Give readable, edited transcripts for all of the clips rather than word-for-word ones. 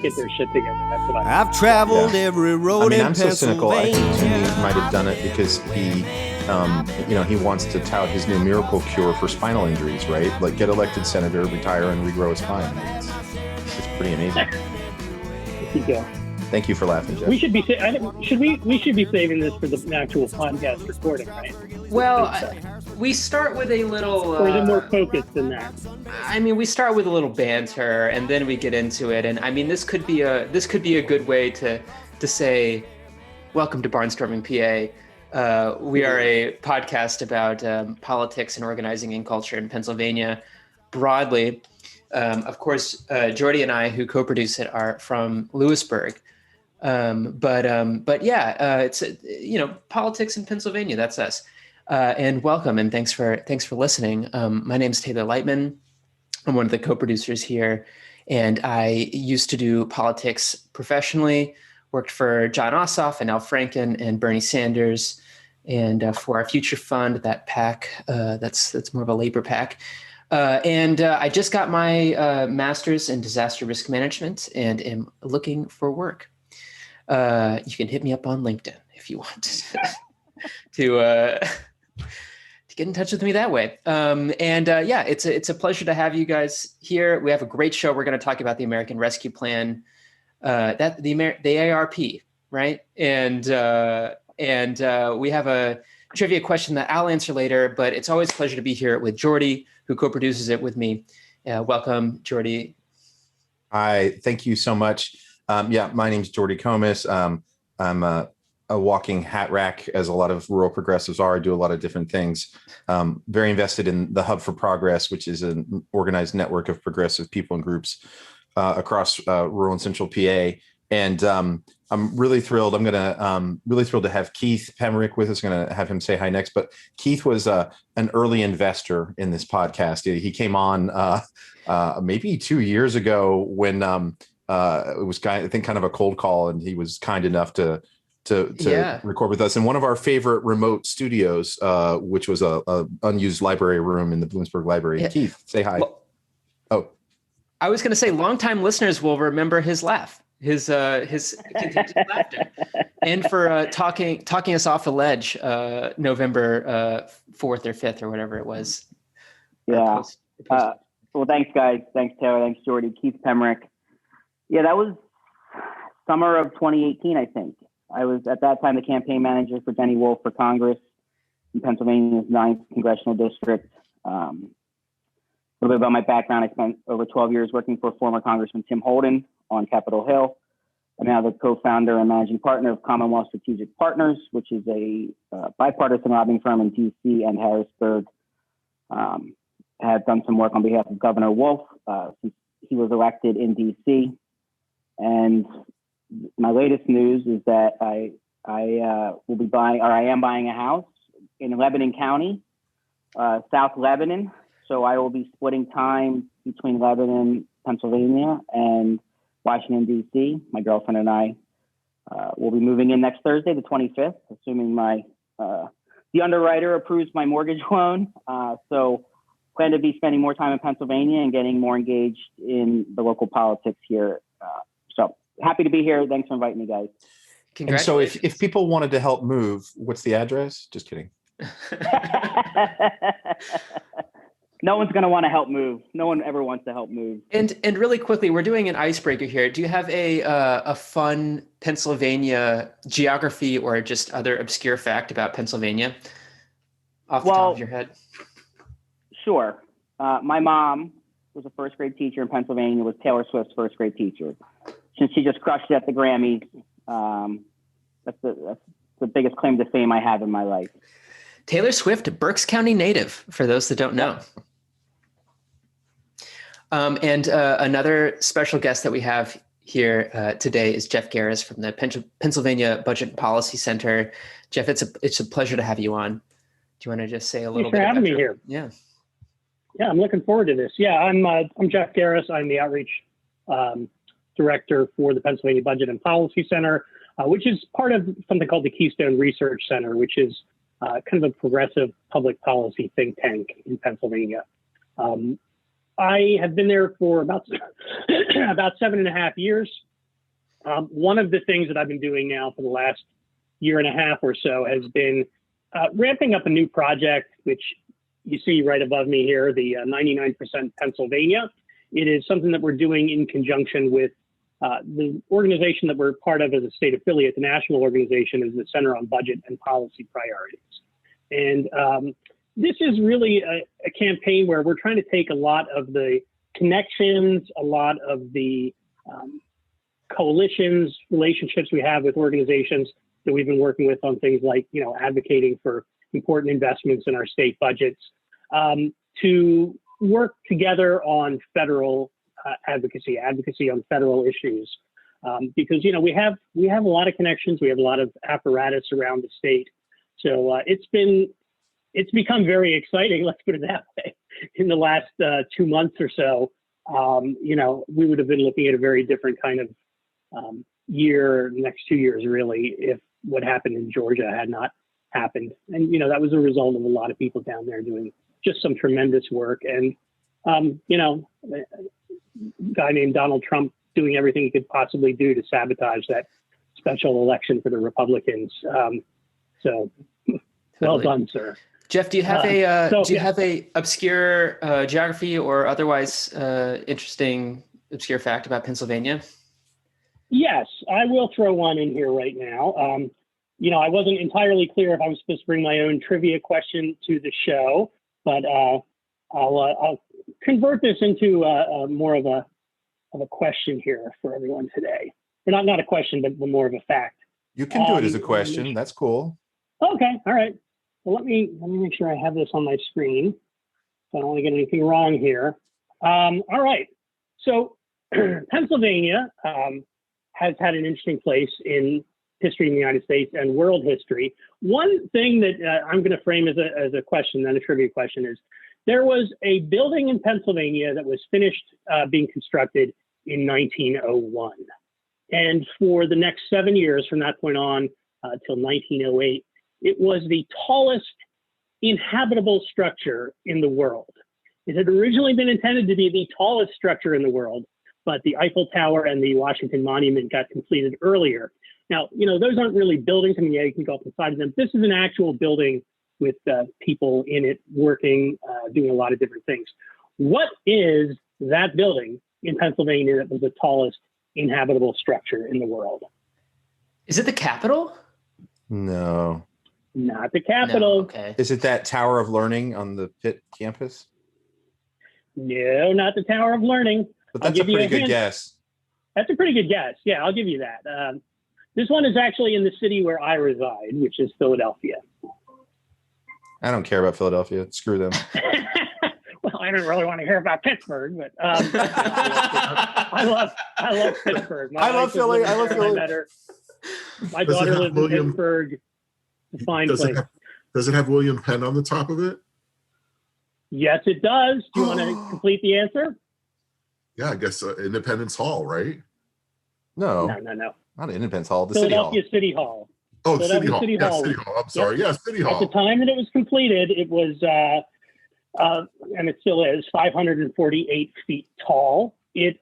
get their shit together. That's what I've traveled every road in I'm so cynical. I Pennsylvania. think Timmy might have done it because he wants to tout his new miracle cure for spinal injuries, right? Like get elected senator, retire, and regrow his spine. It's pretty amazing. There you go. Thank you for laughing, Jeff. We should be saving this for the actual podcast recording, right? Well, we start with a little. Or is it more focused than that? I mean, we start with a little banter, and then we get into it. And I mean, this could be a good way to say, "Welcome to Barnstorming PA." We are a podcast about politics and organizing and culture in Pennsylvania broadly. Of course, Jordi and I, who co-produce it, are from Lewisburg. But yeah, it's politics in Pennsylvania. That's us. And welcome, and thanks for listening. My name is Taylor Lightman. I'm one of the co-producers here, and I used to do politics professionally. Worked for John Ossoff and Al Franken and Bernie Sanders, and for our Future Fund, that PAC. That's more of a labor PAC. And I just got my master's in disaster risk management and am looking for work. You can hit me up on LinkedIn if you want to get in touch with me that way. Yeah, it's a pleasure to have you guys here. We have a great show. We're going to talk about the American Rescue Plan, the ARP, right? And we have a trivia question that I'll answer later. But it's always a pleasure to be here with Jordi, who co-produces it with me. Welcome, Jordi. Hi, thank you so much. My name's Jordi Comis. I'm a walking hat rack, as a lot of rural progressives are. I do a lot of different things. Very invested in the Hub for Progress, which is an organized network of progressive people and groups across rural and central PA. And I'm really thrilled. I'm really thrilled to have Keith Pemrick with us. I'm going to have him say hi next. But Keith was an early investor in this podcast. He came on maybe 2 years ago when it was I think kind of a cold call, and he was kind enough to record with us in one of our favorite remote studios, which was a unused library room in the Bloomsburg Library. Yeah. Keith, say hi. I was going to say, longtime listeners will remember his laugh, his contagious laughter, and for talking us off the ledge November 4th or 5th or whatever it was. Yeah. Well, thanks, guys. Thanks, Taylor. Thanks, Jordi. Keith Pemrick. Yeah, that was summer of 2018, I think. I was, at that time, the campaign manager for Jenny Wolf for Congress in Pennsylvania's 9th Congressional District. A little bit about my background. I spent over 12 years working for former Congressman Tim Holden on Capitol Hill. I'm now the co-founder and managing partner of Commonwealth Strategic Partners, which is a bipartisan lobbying firm in D.C. and Harrisburg. Have done some work on behalf of Governor Wolf since he was elected in D.C. And my latest news is that I will be buying, or I am buying, a house in Lebanon County, South Lebanon. So I will be splitting time between Lebanon, Pennsylvania, and Washington, D.C. My girlfriend and I will be moving in next Thursday, the 25th, assuming the underwriter approves my mortgage loan. So plan to be spending more time in Pennsylvania and getting more engaged in the local politics here. So happy to be here. Thanks for inviting me, guys. And so if people wanted to help move, what's the address? Just kidding. No one's going to want to help move. No one ever wants to help move. And really quickly, we're doing an icebreaker here. Do you have a fun Pennsylvania geography or just other obscure fact about Pennsylvania off the top of your head? Sure. My mom was a first grade teacher in Pennsylvania, was Taylor Swift's first grade teacher. Since she just crushed it at the Grammys, that's the biggest claim to fame I have in my life. Taylor Swift, Berks County native, for those that don't know. And another special guest that we have here today is Jeff Garis from the Pennsylvania Budget and Policy Center. Jeff, it's a pleasure to have you on. Do you want to just say a little bit about having me here? Yeah. Yeah, I'm looking forward to this. Yeah, I'm Jeff Garis. I'm the outreach director for the Pennsylvania Budget and Policy Center, which is part of something called the Keystone Research Center, which is kind of a progressive public policy think tank in Pennsylvania. I have been there for about 7.5 years. One of the things that I've been doing now for the last year and a half or so has been ramping up a new project, which you see right above me here, the 99% Pennsylvania. It is something that we're doing in conjunction with the organization that we're part of as a state affiliate. The national organization is the Center on Budget and Policy Priorities. And this is really a campaign where we're trying to take a lot of the connections, a lot of the coalitions, relationships we have with organizations that we've been working with on things like, advocating for important investments in our state budgets, to work together on federal advocacy on federal issues, because we have a lot of connections, we have a lot of apparatus around the state, so it's become very exciting. Let's put it that way. In the last 2 months or so, we would have been looking at a very different kind of next 2 years, really, if what happened in Georgia had not happened. And, that was a result of a lot of people down there doing just some tremendous work. And, a guy named Donald Trump doing everything he could possibly do to sabotage that special election for the Republicans. So well done, sir. Jeff, do you have have a obscure geography or otherwise interesting obscure fact about Pennsylvania? Yes, I will throw one in here right now. I wasn't entirely clear if I was supposed to bring my own trivia question to the show, but I'll convert this into more of a question here for everyone today. Or not a question, but more of a fact. You can do it as a question. That's cool. Okay, all right. Well, let me make sure I have this on my screen, so I don't want to get anything wrong here. All right. So Pennsylvania has had an interesting place in history in the United States and world history. One thing that I'm going to frame as a question, then a trivia question, is there was a building in Pennsylvania that was finished being constructed in 1901. And for the next 7 years from that point on till 1908, it was the tallest inhabitable structure in the world. It had originally been intended to be the tallest structure in the world, but the Eiffel Tower and the Washington Monument got completed earlier. Now, those aren't really buildings. I mean, yeah, you can go up inside of them. This is an actual building with people in it working, doing a lot of different things. What is that building in Pennsylvania that was the tallest inhabitable structure in the world? Is it the Capitol? No. Not the Capitol. No, okay. Is it that Tower of Learning on the Pitt campus? No, not the Tower of Learning. But that's a pretty good guess. That's a pretty good guess. Yeah, I'll give you that. This one is actually in the city where I reside, which is Philadelphia. I don't care about Philadelphia. Screw them. Well, I don't really want to hear about Pittsburgh, but I love Pittsburgh. I love Philly. I love Philly. My daughter lives in Pittsburgh. It's a fine place. Does it have William Penn on the top of it? Yes, it does. Do you want to complete the answer? Yeah, I guess Independence Hall, right? No. Not Independence Hall. The Philadelphia City Hall. Oh, City Hall. City Hall. I'm sorry. Yep. Yeah, City Hall. At the time that it was completed, it was, and it still is, 548 feet tall. It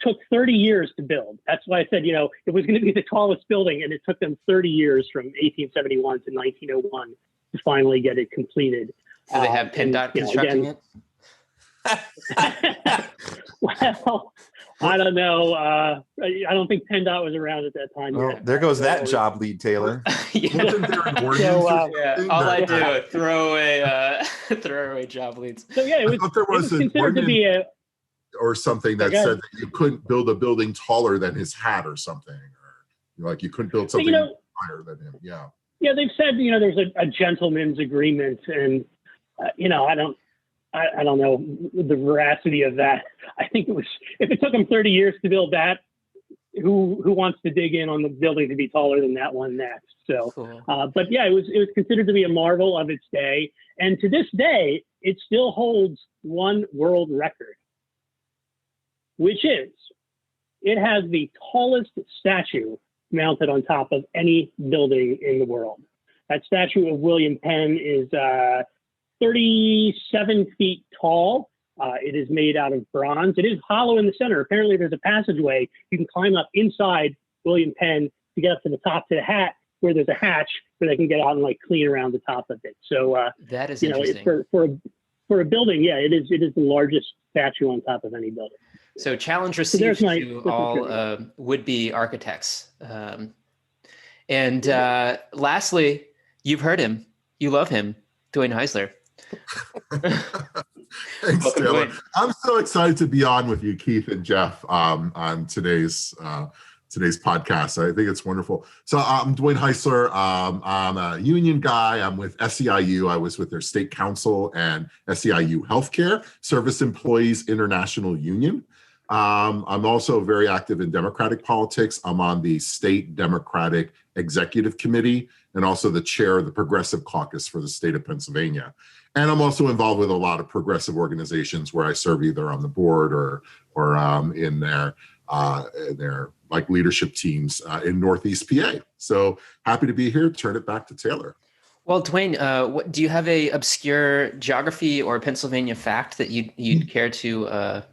took 30 years to build. That's why I said, it was going to be the tallest building, and it took them 30 years from 1871 to 1901 to finally get it completed. Do they have PennDOT constructing it? Well, I don't know. I don't think PennDOT was around at that time. Well, there goes that job lead, Taylor. All I do throw away job leads. So yeah, it was considered to be a or something that said that you couldn't build a building taller than his hat or something, or like you couldn't build something higher than him. Yeah. Yeah, they've said there's a gentleman's agreement, and I don't know the veracity of that. I think it was, if it took them 30 years to build that, who wants to dig in on the building to be taller than that one next? So, cool. But yeah, it was considered to be a marvel of its day, and to this day, it still holds one world record, which is it has the tallest statue mounted on top of any building in the world. That statue of William Penn is 37 feet tall, It is made out of bronze. It is hollow in the center. Apparently, there's a passageway. You can climb up inside William Penn to get up to the top to the hat, where there's a hatch where they can get out and like clean around the top of it. So that is interesting. interesting. For a building, yeah, it is the largest statue on top of any building. So challenge received to all would-be architects. And lastly, you've heard him. You love him, Dwayne Heisler. Thanks, Welcome, Taylor. Dwayne. I'm so excited to be on with you, Keith and Jeff, on today's podcast. I think it's wonderful. So I'm Dwayne Heisler. I'm a union guy. I'm with SEIU. I was with their state council and SEIU Healthcare, Service Employees International Union. I'm also very active in Democratic politics. I'm on the State Democratic Executive Committee and also the chair of the Progressive Caucus for the state of Pennsylvania. And I'm also involved with a lot of progressive organizations where I serve either on the board or in their like leadership teams in Northeast PA. So happy to be here. Turn it back to Taylor. Well, Dwayne, do you have a obscure geography or Pennsylvania fact that you'd care to?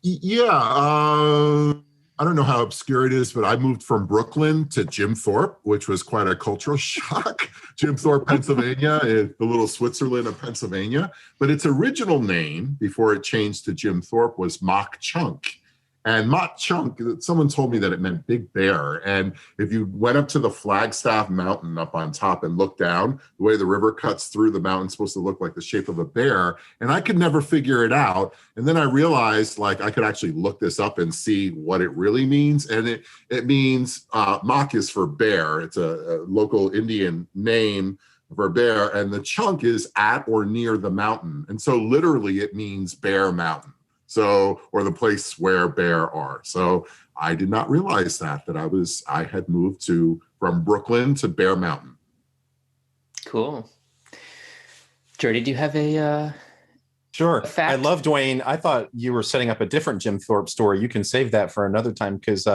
Yeah, I don't know how obscure it is, but I moved from Brooklyn to Jim Thorpe, which was quite a cultural shock. Jim Thorpe, Pennsylvania, is the little Switzerland of Pennsylvania. But its original name, before it changed to Jim Thorpe, was Mock Chunk. And Mock Chunk, someone told me that it meant big bear. And if you went up to the Flagstaff Mountain up on top and looked down, the way the river cuts through the mountain, supposed to look like the shape of a bear. And I could never figure it out. And then I realized like I could actually look this up and see what it really means. And it means Mock is for bear. It's a local Indian name for bear. And the chunk is at or near the mountain. And so literally it means Bear Mountain. So, or the place where bear are. So I did not realize that I had moved from Brooklyn to Bear Mountain. Cool. Jordi, do you have a Sure. fact? I love Dwayne. I thought you were setting up a different Jim Thorpe story. You can save that for another time because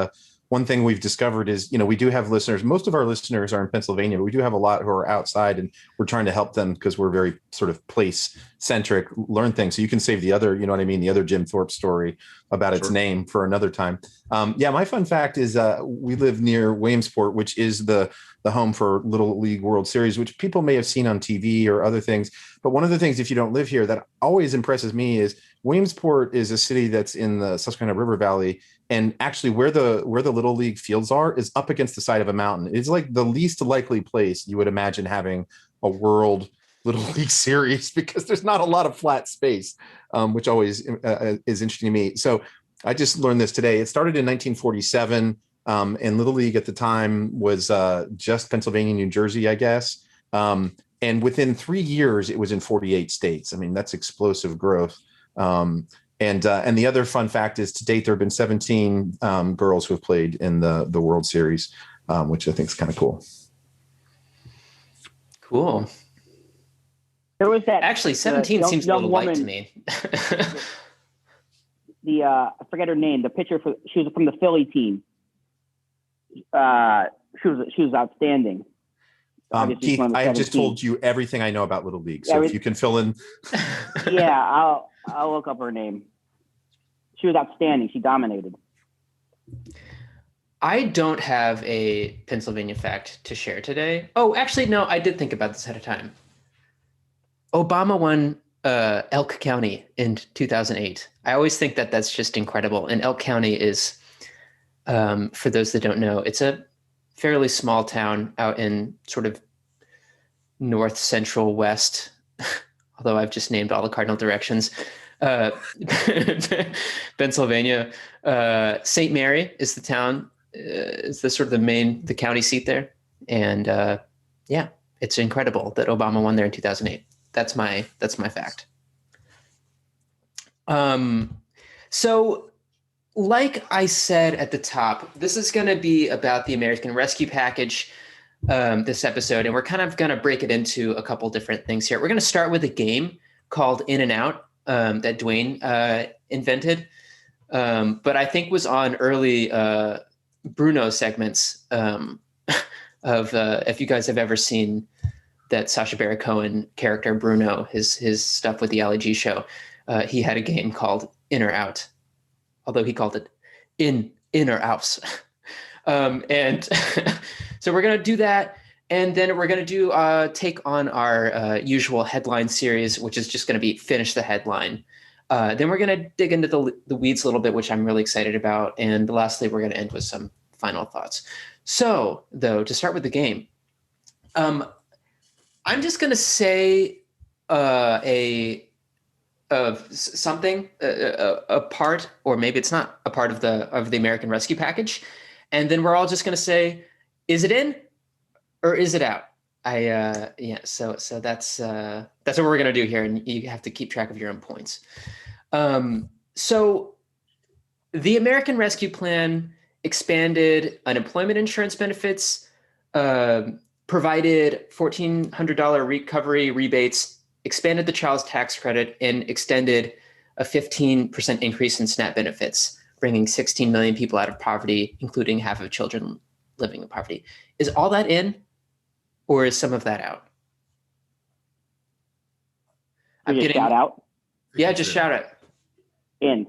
one thing we've discovered is, we do have listeners. Most of our listeners are in Pennsylvania, but we do have a lot who are outside, and we're trying to help them because we're very sort of place centric, learn things. So you can save the other, the other Jim Thorpe story about its name for another time. My fun fact is we live near Williamsport, which is the home for Little League World Series, which people may have seen on TV or other things. But one of the things, if you don't live here, that always impresses me is Williamsport is a city that's in the Susquehanna River Valley. And actually where the Little League fields are is up against the side of a mountain. It's like the least likely place you would imagine having a World Little League Series because there's not a lot of flat space, which always is interesting to me. So I just learned this today. It started in 1947, and Little League at the time was just Pennsylvania, New Jersey, I guess. And within 3 years, it was in 48 states. I mean, that's explosive growth. And the other fun fact is to date, there have been 17 girls who have played in the World Series, which I think is kind of cool. Cool. There was that. Actually, 17 seems a little light to me. I forget her name. The pitcher she was from the Philly team. She was outstanding. Keith, I have just told you everything I know about Little League. So if you can fill in. Yeah, I'll look up her name. She was outstanding. She dominated. I don't have a Pennsylvania fact to share today. Oh, actually, no, I did think about this ahead of time. Obama won Elk County in 2008. I always think that that's just incredible. And Elk County is, for those that don't know, it's a fairly small town out in sort of north, central, west, although I've just named all the cardinal directions. Pennsylvania. St. Mary is the town, is the sort of the county seat there. And it's incredible that Obama won there in 2008. That's my fact. So like I said at the top, this is going to be about the American Rescue Package, this episode, and we're kind of going to break it into a couple different things here. We're going to start with a game called In and Out that Dwayne invented, but I think was on early Bruno segments of if you guys have ever seen that Sacha Baron Cohen character Bruno, his stuff with the Ali G show. he had a game called In or Out, although he called it In or Outs. And so we're going to do that. And then we're going to do take on our usual headline series, which is just going to be finish the headline. Then we're going to dig into the weeds a little bit, which I'm really excited about. And lastly, we're going to end with some final thoughts. So, though, to start with the game, I'm just going to say a part, or maybe it's not a part of the American Rescue Package, and then we're all just going to say, is it in or is it out? So that's what we're going to do here, and you have to keep track of your own points. So the American Rescue Plan expanded unemployment insurance benefits, provided $1,400 recovery rebates, expanded the child's tax credit, and extended a 15% increase in SNAP benefits, bringing 16 million people out of poverty, including half of children living in poverty. Is all that in, or is some of that out? I'm getting shout out. Yeah, just shout it. In.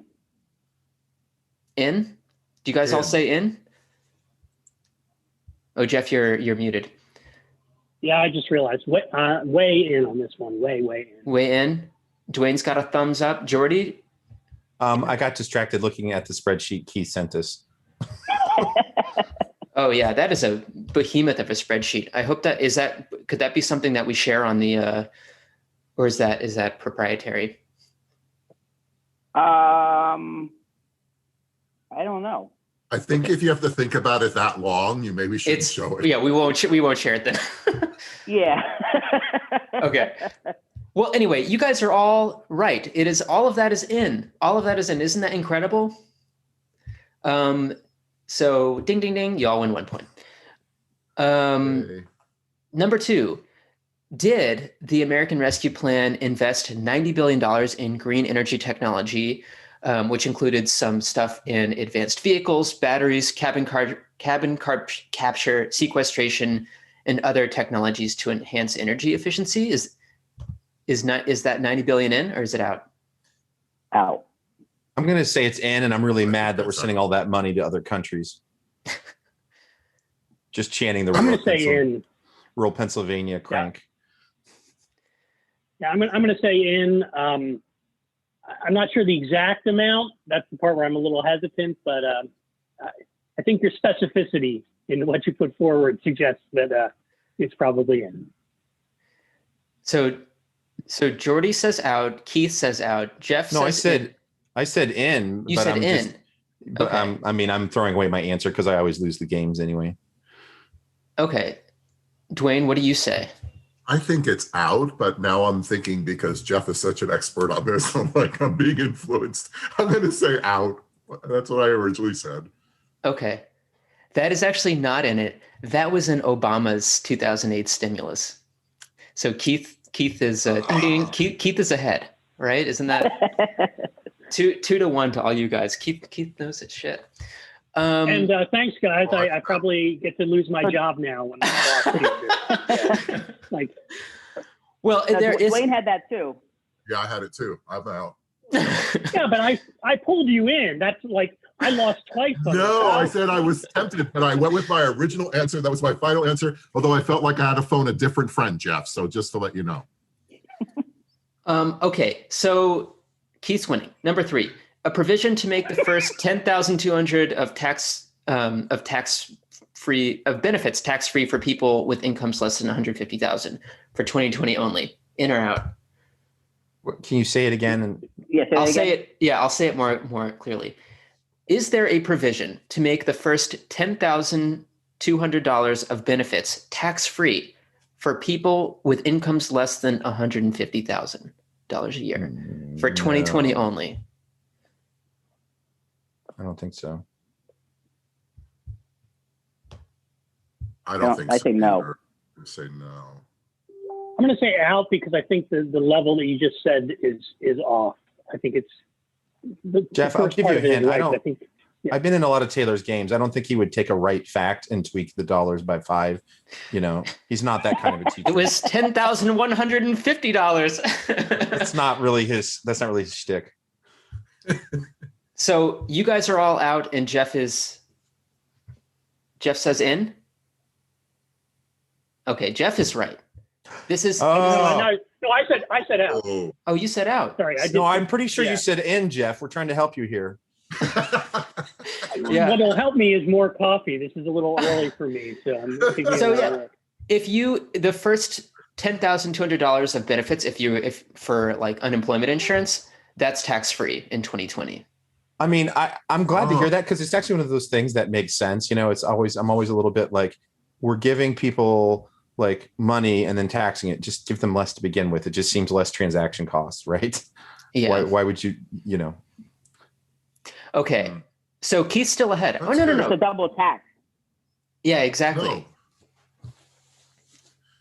In? Do you guys all say in? Oh, Jeff, you're muted. Yeah, I just realized. Way in on this one. Way in. Way in. Dwayne's got a thumbs up. Jordi? I got distracted looking at the spreadsheet Keith sent us. Oh yeah, that is a behemoth of a spreadsheet. I hope could that be something that we share on the, or is that proprietary? I don't know. I think if you have to think about it that long, you maybe shouldn't show it. Yeah, we won't share it then. Yeah. Okay. Well, anyway, you guys are all right. It is all of that is in. All of that is in. Isn't that incredible? So ding, ding, ding. You all win 1 point. Number 2, did the American Rescue Plan invest $90 billion in green energy technology, which included some stuff in advanced vehicles, batteries, cabin capture, sequestration, and other technologies to enhance energy efficiency? Is that $90 billion in, or is it out? Out. I'm going to say it's in, and I'm really mad that we're sending all that money to other countries. Just chanting the I'm going to say in. Rural Pennsylvania crank. Yeah, I'm going to say in. I'm not sure the exact amount. That's the part where I'm a little hesitant, but I think your specificity in what you put forward suggests that it's probably in. So Jordi says out, Keith says out, Jeff says I said in. You said in. But okay. I'm throwing away my answer because I always lose the games anyway. Okay. Dwayne, what do you say? I think it's out, but now I'm thinking because Jeff is such an expert on this, I'm being influenced. I'm going to say out. That's what I originally said. Okay. That is actually not in it. That was in Obama's 2008 stimulus. So Keith is Keith is ahead, right? Isn't that 2-1 to all you guys? Keith knows his shit. And thanks, guys. I probably get to lose my job now when I'm well, Dwayne had that too. Yeah, I had it too. I'm out. Yeah, but I pulled you in. That's like I lost twice. No, I said I was tempted, but I went with my original answer. That was my final answer. Although I felt like I had to phone a different friend, Jeff. So just to let you know. Okay, so Keith's winning. Number 3, a provision to make the first 10,200 of benefits tax free for people with incomes less than 150,000 for 2020 only. In or out? Can you say it again? Yeah, I'll say it. Yeah, I'll say it more clearly. Is there a provision to make the first $10,200 of benefits tax free for people with incomes less than $150,000 a year for 2020 only? I don't think so. I don't think so. I say no. I say no. I'm going to say out because I think the level that you just said is off. I think it's Jeff, I'll give you a hint. Right. I've been in a lot of Taylor's games. I don't think he would take a right fact and tweak the dollars by 5. He's not that kind of a teacher. It was $10,150. That's not really his shtick. So you guys are all out, and Jeff says in. Okay, Jeff is right. This is. No, I said out. Oh, you said out. Sorry, I'm pretty sure you said in, Jeff. We're trying to help you here. Yeah. What'll help me is more coffee. This is a little early for me, so I'm if the first $10,200 of benefits, if for like unemployment insurance, that's tax free in 2020. I mean, I'm glad to hear that, because it's actually one of those things that makes sense. I'm always a little bit like, we're giving people like money and then taxing it. Just give them less to begin with. It just seems less transaction costs, right? Yeah. Why would you? Okay, so Keith's still ahead. Oh no! It's a double tax. Yeah, exactly.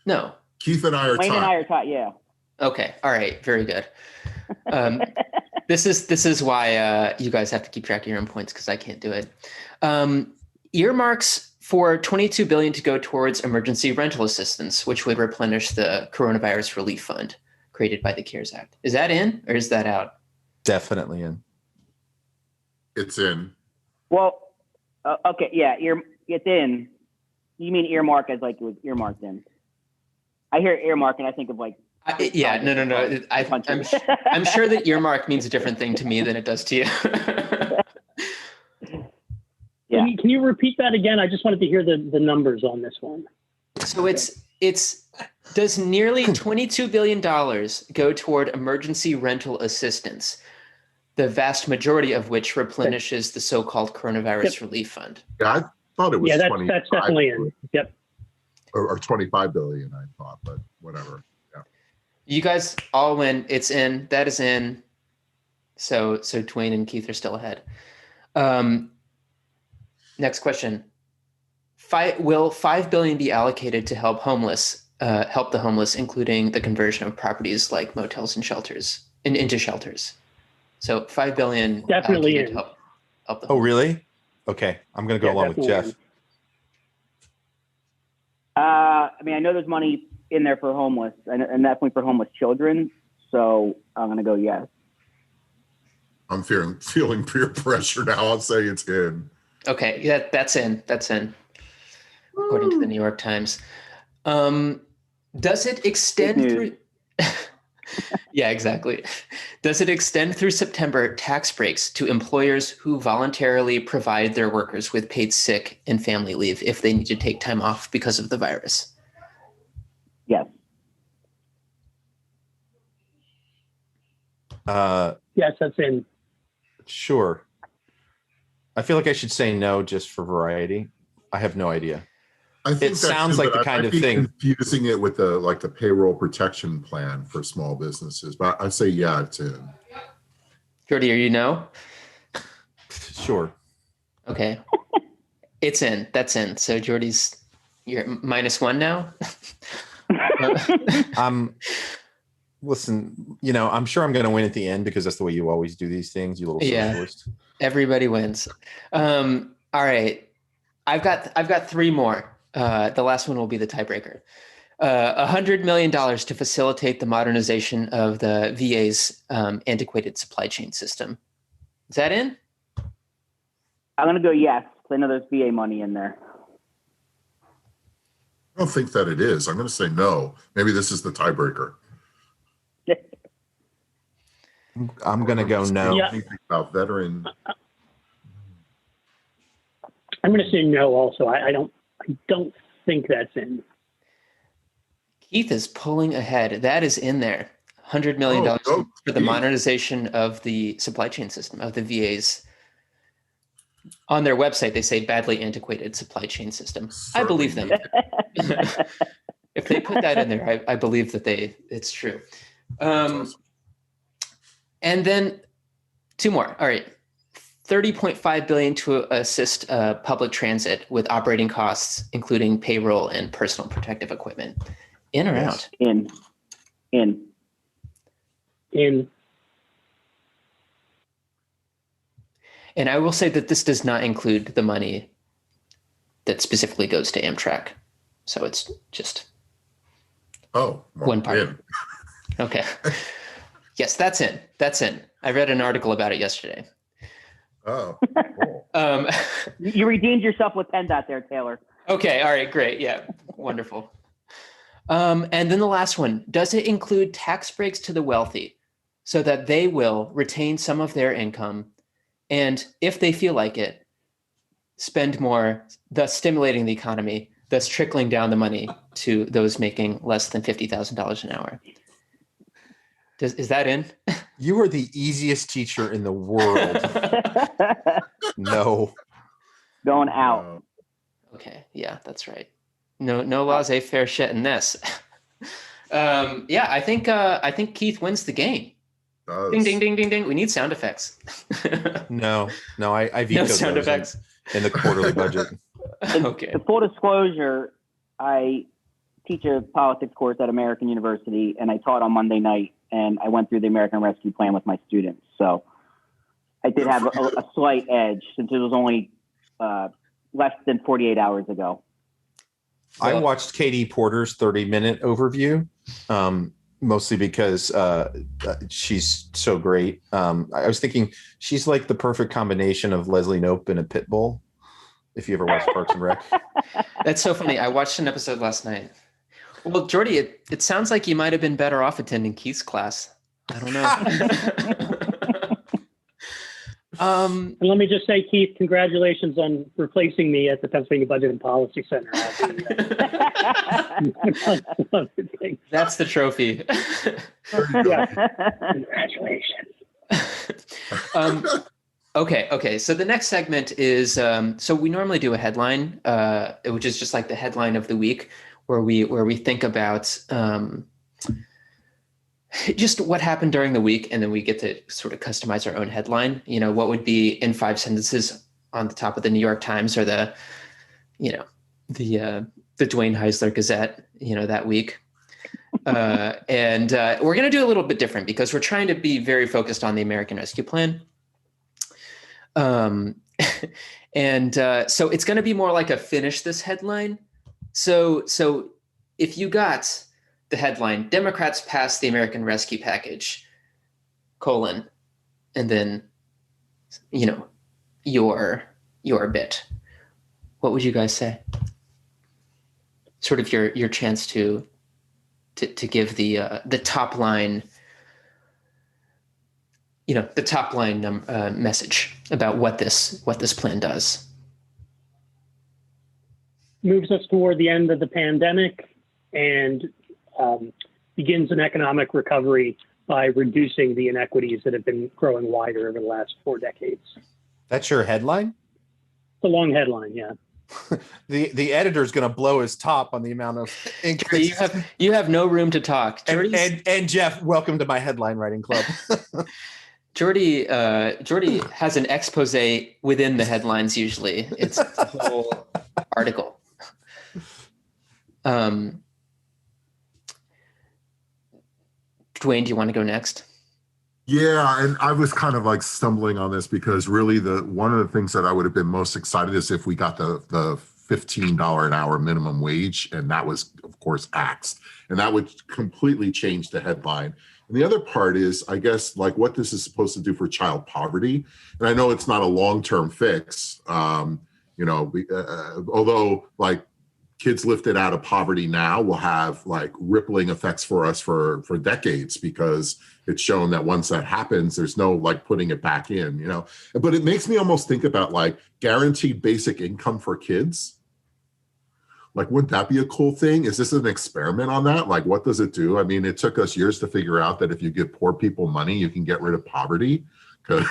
No. Keith and I are Wayne tied. and I are taught. Yeah. Okay. All right. Very good. This is why you guys have to keep track of your own points, because I can't do it. Earmarks for $22 billion to go towards emergency rental assistance, which would replenish the coronavirus relief fund created by the CARES Act. Is that in or is that out? Definitely in. It's in. Well, okay, yeah, it's in. You mean earmark as like it was earmarked in? I hear earmark and I think of like. No. I'm sure that earmark means a different thing to me than it does to you. Yeah. Can you repeat that again? I just wanted to hear the numbers on this one. So does nearly $22 billion go toward emergency rental assistance, the vast majority of which replenishes the so-called coronavirus relief fund? Yeah, I thought it was. Yeah, that's definitely in. Yep. Or 25 billion, I thought, but whatever. Yeah. You guys all win. It's in. That is in. So Dwayne and Keith are still ahead. Next question. Will $5 billion be allocated to help the homeless, including the conversion of properties like motels and shelters into shelters? So $5 billion definitely in. To help the homeless. Oh, really? Okay, I'm going to go along with Jeff. I mean, I know there's money in there for homeless, and definitely for homeless children. So I'm going to go yes. I'm feeling peer pressure now. I'll say it's in. Okay, yeah, that's in. That's in. According to the New York Times. Does it extend through? Yeah, exactly. Does it extend through September tax breaks to employers who voluntarily provide their workers with paid sick and family leave if they need to take time off because of the virus? Yes. Yes, that's in. Sure. I feel like I should say no just for variety. I have no idea. I think It sounds like the kind of thing. Confusing it with the payroll protection plan for small businesses, but I say yeah, it's in. Jordi, are you no? Sure. Okay. It's in. That's in. So Jordi's, you're -1 now. Listen, I'm sure I'm going to win at the end because that's the way you always do these things, you little socialist. Everybody wins. All right. I've got 3 more. The last one will be the tiebreaker. $100 million to facilitate the modernization of the VA's antiquated supply chain system. Is that in? I'm going to go yes, because I know there's VA money in there. I don't think that it is. I'm going to say no. Maybe this is the tiebreaker. I'm going to go no. Yeah. About veteran. I'm going to say no. Also, I don't think that's in. Keith is pulling ahead. That is in there. $100 million for the modernization of the supply chain system of the VA's. On their website, they say badly antiquated supply chain system. I believe them. If they put that in there, I believe that it's true. Awesome. And then 2 more. All right. $30.5 billion to assist public transit with operating costs, including payroll and personal protective equipment. In or out? In. And I will say that this does not include the money that specifically goes to Amtrak. So it's just one part. Okay. Yes, that's in. That's in. I read an article about it yesterday. Oh, cool. You redeemed yourself with PennDOT there, Taylor. Okay. All right. Great. Yeah. Wonderful. And then the last one, does it include tax breaks to the wealthy so that they will retain some of their income and, if they feel like it, spend more, thus stimulating the economy, thus trickling down the money to those making less than $50,000 an hour? Is that in? You are the easiest teacher in the world. No. Going out. Okay. Yeah, that's right. No laissez-faire shit in this. Yeah, I think Keith wins the game. Ding, ding, ding, ding, ding. We need sound effects. No, I vetoed no sound those effects in the quarterly budget. Okay. In full disclosure, I teach a politics course at American University, and I taught on Monday night, and I went through the American Rescue Plan with my students. So I did have a slight edge since it was only less than 48 hours ago. I watched Katie Porter's 30-minute overview, mostly because she's so great. I was thinking she's like the perfect combination of Leslie Knope and a pit bull, if you ever watched Parks and Rec. That's so funny. I watched an episode last night. Well, Jordi, it sounds like you might have been better off attending Keith's class. I don't know. And let me just say, Keith, congratulations on replacing me at the Pennsylvania Budget and Policy Center. That's the trophy. Congratulations. Okay. So the next segment is, so we normally do a headline, which is just like the headline of the week, where we think about just what happened during the week, and then we get to sort of customize our own headline. You know, what would be in 5 sentences on the top of the New York Times or the Dwayne Heisler Gazette, that week. And we're going to do a little bit different because we're trying to be very focused on the American Rescue Plan. So it's going to be more like a finish this headline. So if you got the headline, Democrats pass the American Rescue Package, and then, your bit, what would you guys say? Sort of your chance to give the top line, the top line message about what this plan does. Moves us toward the end of the pandemic and begins an economic recovery by reducing the inequities that have been growing wider over the last 4 decades. That's your headline? It's a long headline, yeah. The editor's going to blow his top on the amount of increase. You have no room to talk. And Jeff, welcome to my headline writing club. Jordi has an expose within the headlines. Usually, it's a whole article. Dwayne, do you want to go next? Yeah, and I was kind of like stumbling on this because really one of the things that I would have been most excited is if we got the $15 an hour minimum wage, and that was, of course, axed, and that would completely change the headline. And the other part is, I guess, like what this is supposed to do for child poverty. And I know it's not a long-term fix, although like kids lifted out of poverty now will have like rippling effects for us for decades, because it's shown that once that happens, there's no like putting it back in, but it makes me almost think about like guaranteed basic income for kids. Like, wouldn't that be a cool thing? Is this an experiment on that? Like, what does it do? I mean, it took us years to figure out that if you give poor people money, you can get rid of poverty and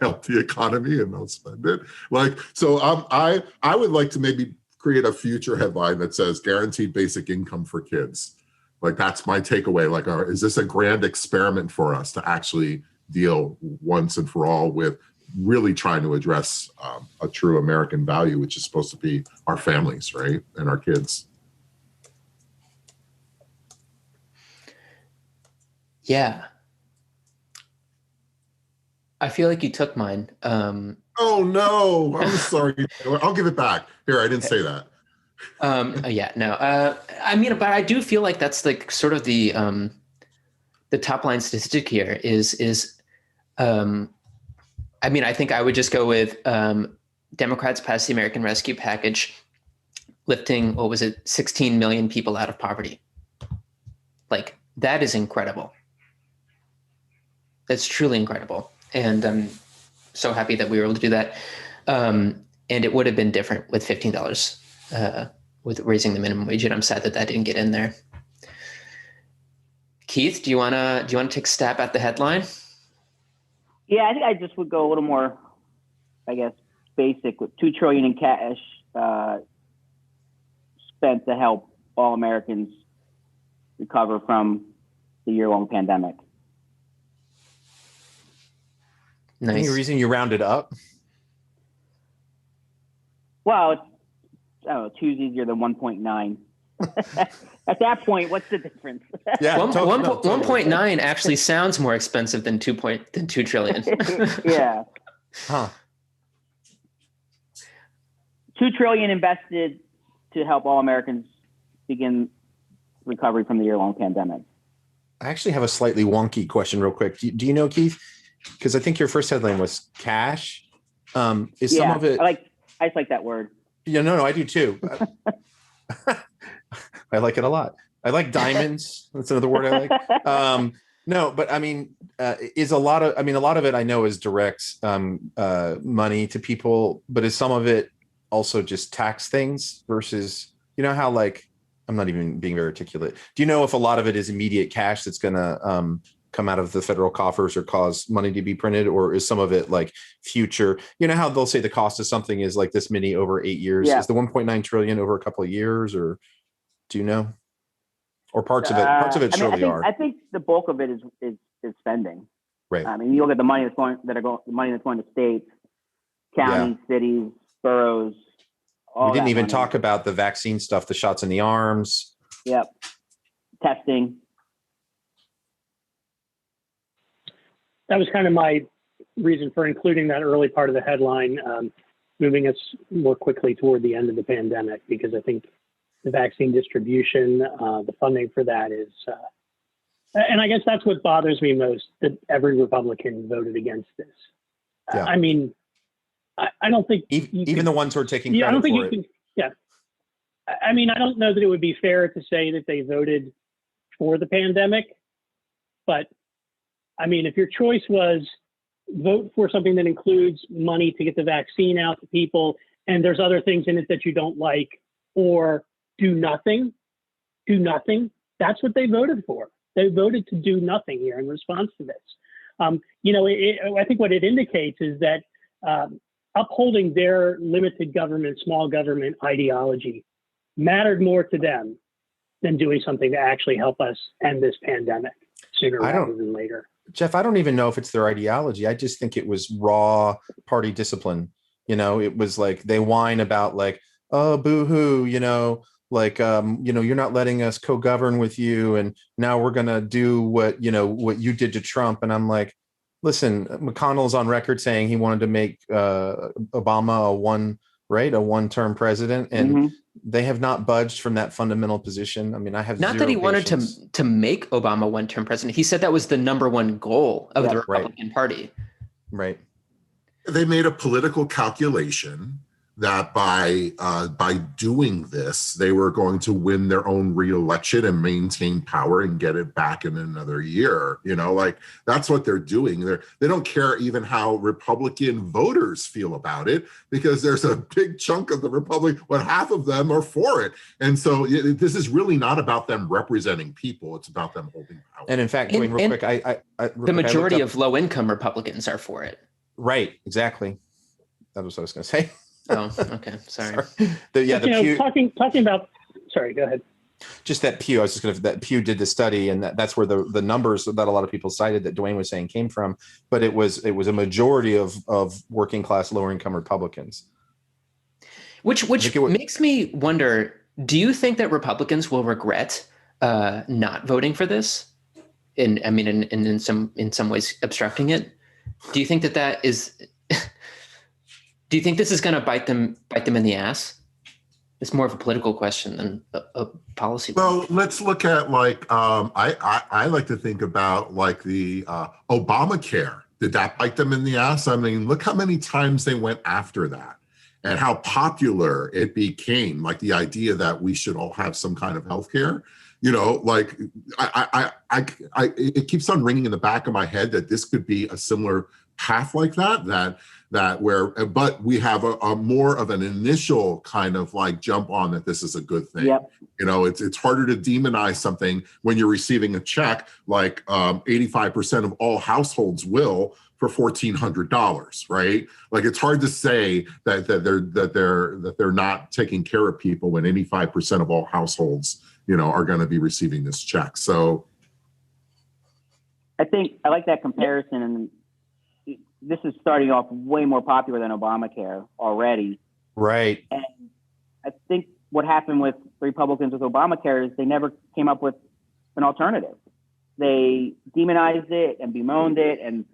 help the economy and they'll spend it. Like, so I would like to maybe create a future headline that says guaranteed basic income for kids. Like, that's my takeaway. Like, is this a grand experiment for us to actually deal once and for all with really trying to address a true American value, which is supposed to be our families, right? And our kids. Yeah. I feel like you took mine. Oh no, I'm sorry. I'll give it back. Here, I didn't say that. Yeah, no. I mean, but I do feel like that's like sort of the top line statistic here is I mean, I think I would just go with Democrats passed the American Rescue Package, lifting, 16 million people out of poverty. Like, that is incredible. That's truly incredible. And I'm so happy that we were able to do that. And it would have been different with $15 with raising the minimum wage. And I'm sad that didn't get in there. Keith, do you wanna take a stab at the headline? Yeah, I think I just would go a little more, I guess, basic with $2 trillion in cash spent to help all Americans recover from the year-long pandemic. Nice. Any reason you rounded up? Well, I don't know, 2's easier than 1.9. At that point, what's the difference? Yeah, 1.9 actually sounds more expensive than 2 trillion. Yeah. Huh. $2 trillion invested to help all Americans begin recovery from the year-long pandemic. I actually have a slightly wonky question real quick. Do you know, Keith? Because I think your first headline was cash. Is some of it? I just like that word. Yeah, no, I do too. I like it a lot. I like diamonds. That's another word I like. No, but I mean, is a lot of it I know is direct money to people, but is some of it also just tax things versus, you know, how like, I'm not even being very articulate. Do you know if a lot of it is immediate cash that's going to come out of the federal coffers or cause money to be printed, or is some of it like future? You know how they'll say the cost of something is like this many over 8 years. Yeah. Is the 1.9 trillion over a couple of years, or do you know? Or parts of it surely are. I think the bulk of it is spending. Right. I mean, you look at the money that's going to states, counties, cities, boroughs. We didn't even talk about the vaccine stuff, the shots in the arms. Yep. Testing. That was kind of my reason for including that early part of the headline, moving us more quickly toward the end of the pandemic, because I think the vaccine distribution, the funding for that is, and I guess that's what bothers me most, that every Republican voted against this. Yeah. I mean, I don't think even the ones who are taking credit for it. Yeah. I mean, I don't know that it would be fair to say that they voted for the pandemic, but I mean, if your choice was vote for something that includes money to get the vaccine out to people, and there's other things in it that you don't like, or do nothing, that's what they voted for. They voted to do nothing here in response to this. You know, I think what it indicates is that upholding their limited government, small government ideology mattered more to them than doing something to actually help us end this pandemic sooner rather than later. Jeff, I don't even know if it's their ideology. I just think it was raw party discipline. You know, it was like they whine about like, oh, boo-hoo, you know, like, you know, you're not letting us co-govern with you, and now we're going to do what you did to Trump. And I'm like, listen, McConnell's on record saying he wanted to make Obama a one-term president, and they have not budged from that fundamental position. I mean, I have not that he wanted to make Obama one-term president. He said that was the number one goal of the Republican Party. Right. They made a political calculation that by doing this, they were going to win their own re-election and maintain power and get it back in another year. You know, like that's what they're doing. They don't care even how Republican voters feel about it, because there's a big chunk of the Republic, half of them are for it. And so this is really not about them representing people. It's about them holding power. And in fact, Dwayne, real quick, the majority of low-income Republicans are for it. Right. Exactly. That was what I was going to say. Oh, okay. Sorry. Pew, talking about. Sorry, go ahead. Just that Pew. I was just going to. That Pew did the study, and that's where the numbers that a lot of people cited that Dwayne was saying came from. But it was a majority of working class, lower income Republicans. Which makes me wonder: do you think that Republicans will regret not voting for this? In some ways obstructing it. Do you think that is? Do you think this is going to bite them in the ass? It's more of a political question than a policy. Well, let's look at like I like to think about like the Obamacare. Did that bite them in the ass? I mean, look how many times they went after that, and how popular it became. Like the idea that we should all have some kind of health care. You know, like it keeps on ringing in the back of my head that this could be a similar path like that where, but we have a more of an initial kind of like jump on that this is a good thing. Yep. You know, it's harder to demonize something when you're receiving a check, like 85% of all households will, for $1,400, right? Like it's hard to say that they're not taking care of people when 85% of all households, you know, are going to be receiving this check. So I think I like that comparison, and this is starting off way more popular than Obamacare already. Right. And I think what happened with Republicans with Obamacare is they never came up with an alternative. They demonized it and bemoaned it and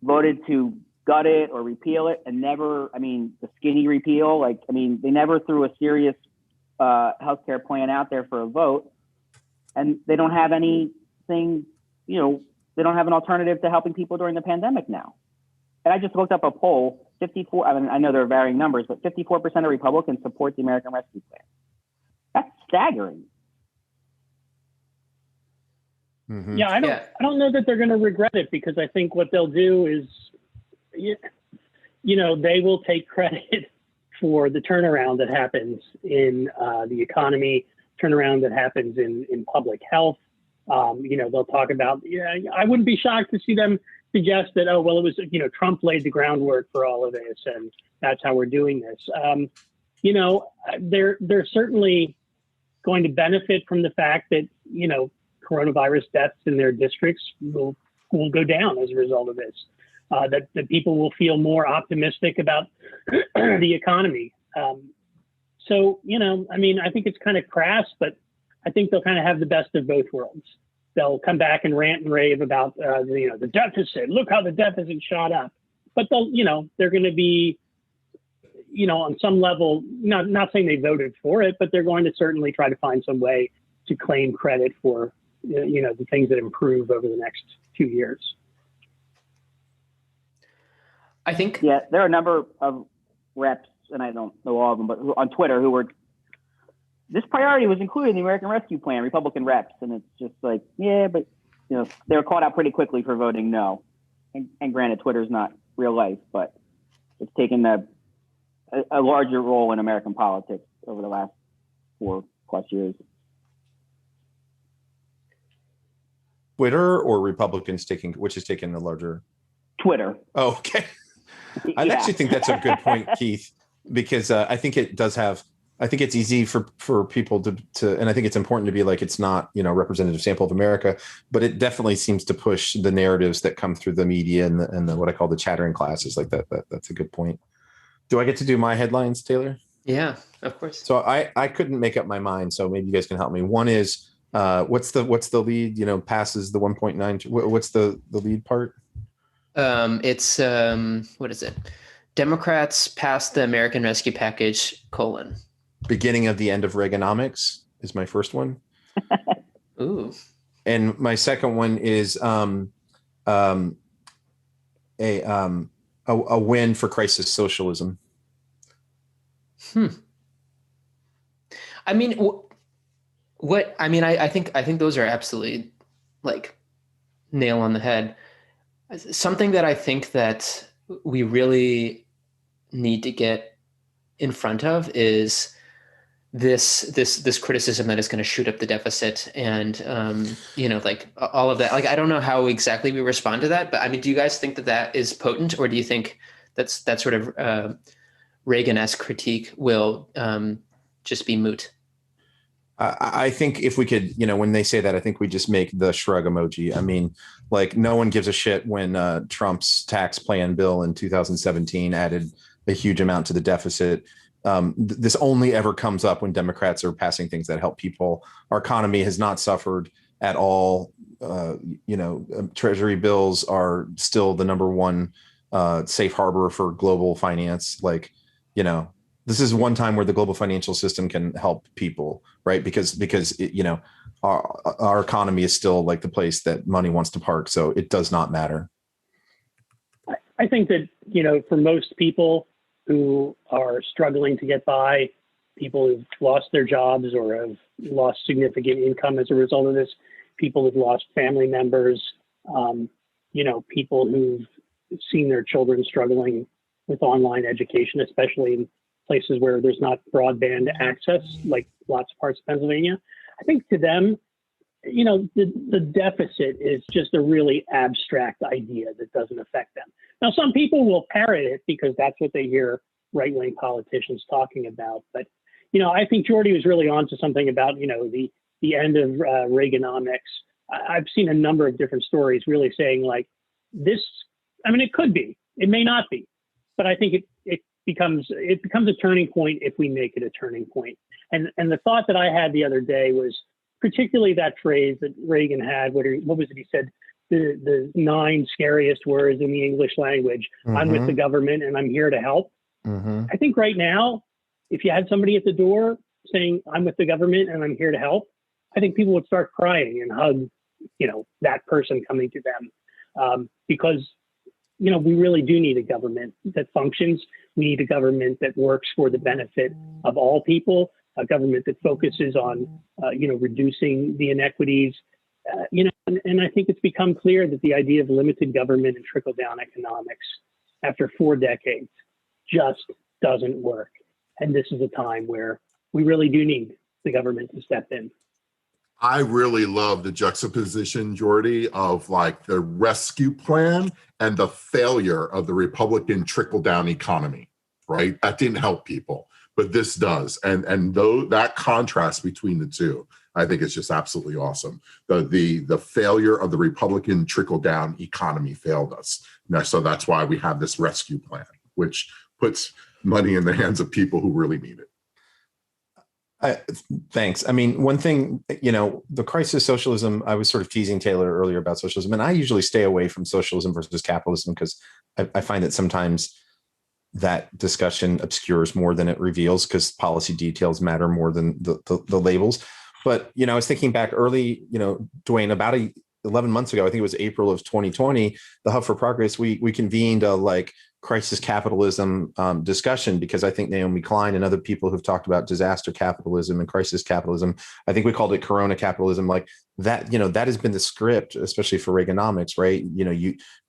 voted to gut it or repeal it, and never, I mean, the skinny repeal, like, I mean, they never threw a serious healthcare plan out there for a vote. And they don't have anything, you know, they don't have an alternative to helping people during the pandemic now. And I just looked up a poll, 54, I mean, I know there are varying numbers, but 54% of Republicans support the American Rescue Plan. That's staggering. Mm-hmm. Yeah, I don't know that they're going to regret it, because I think what they'll do is, you know, they will take credit for the turnaround that happens in the economy, turnaround that happens in public health. You know, they'll talk about, I wouldn't be shocked to see them suggest that, oh, well, it was, you know, Trump laid the groundwork for all of this, and that's how we're doing this. You know, they're certainly going to benefit from the fact that, you know, coronavirus deaths in their districts will go down as a result of this. That people will feel more optimistic about the economy. So, you know, I mean, I think it's kind of crass, but I think they'll kind of have the best of both worlds. They'll come back and rant and rave about, you know, the deficit. Look how the deficit shot up. But they'll, you know, they're going to be, you know, on some level, not saying they voted for it, but they're going to certainly try to find some way to claim credit for, you know, the things that improve over the next 2 years. I think, yeah, there are a number of reps, and I don't know all of them, but on Twitter who were, this priority was included in the American Rescue Plan, Republican reps. And it's just like, yeah, but, you know, they were caught out pretty quickly for voting no. And granted, Twitter's not real life, but it's taken a larger role in American politics over the last 4+ years. Twitter or Republicans which is taking the larger? Twitter. Oh, okay. I actually think that's a good point, Keith, because I think it does have, I think it's easy for people to, and I think it's important to be like, it's not, you know, representative sample of America, but it definitely seems to push the narratives that come through the media and the what I call the chattering classes like that. That's a good point. Do I get to do my headlines, Taylor? Yeah, of course. So I couldn't make up my mind, so maybe you guys can help me. One is, what's the lead, you know, passes the 1.9, what's the lead part? It's what is it? Democrats passed the American Rescue Package, : beginning of the end of Reaganomics is my first one. Ooh. And my second one is a win for crisis socialism. I mean, I think those are absolutely like nail on the head. Something that I think that we really need to get in front of is this criticism that is going to shoot up the deficit and you know, like all of that. Like, I don't know how exactly we respond to that, but I mean, do you guys think that is potent, or do you think that sort of Reagan-esque critique will just be moot? I think if we could, you know, when they say that, I think we just make the shrug emoji. I mean, like, no one gives a shit when Trump's tax plan bill in 2017 added a huge amount to the deficit. This only ever comes up when Democrats are passing things that help people. Our economy has not suffered at all. You know, Treasury bills are still the number one safe harbor for global finance. Like, this is one time where the global financial system can help people, right? Because our economy is still like the place that money wants to park. So it does not matter. I think that, for most people who are struggling to get by, people who've lost their jobs or have lost significant income as a result of this, people who've lost family members, people who've seen their children struggling with online education, especially in places where there's not broadband access, like lots of parts of Pennsylvania. I think to them, the deficit is just a really abstract idea that doesn't affect them. Now, some people will parrot it because that's what they hear right-wing politicians talking about. But, I think Jordi was really onto something about, the end of Reaganomics. I've seen a number of different stories really saying like this, it could be, it may not be, but I think it becomes a turning point if we make it a turning point. And the thought that I had the other day was particularly that phrase that Reagan had, what was it? He said, the 9 scariest words in the English language. Mm-hmm. I'm with the government and I'm here to help. Mm-hmm. I think right now, if you had somebody at the door saying, I'm with the government and I'm here to help, I think people would start crying and hug, that person coming to them. Because, we really do need a government that functions. We need a government that works for the benefit of all people, a government that focuses on, reducing the inequities. And I think it's become clear that the idea of limited government and trickle-down economics after 4 decades just doesn't work. And this is a time where we really do need the government to step in. I really love the juxtaposition, Jordi, of like the rescue plan and the failure of the Republican trickle-down economy, right? That didn't help people, but this does. And though that contrast between the two, I think it's just absolutely awesome. The failure of the Republican trickle-down economy failed us. Now, so that's why we have this rescue plan, which puts money in the hands of people who really need it. Thanks. One thing, the crisis socialism, I was sort of teasing Taylor earlier about socialism, and I usually stay away from socialism versus capitalism because I find that sometimes that discussion obscures more than it reveals because policy details matter more than the labels. But, I was thinking back early, Dwayne, about 11 months ago, I think it was April of 2020, the Hub for Progress, we convened a crisis capitalism discussion because I think Naomi Klein and other people who've talked about disaster capitalism and crisis capitalism, I think we called it Corona capitalism, like that, that has been the script, especially for Reaganomics, right?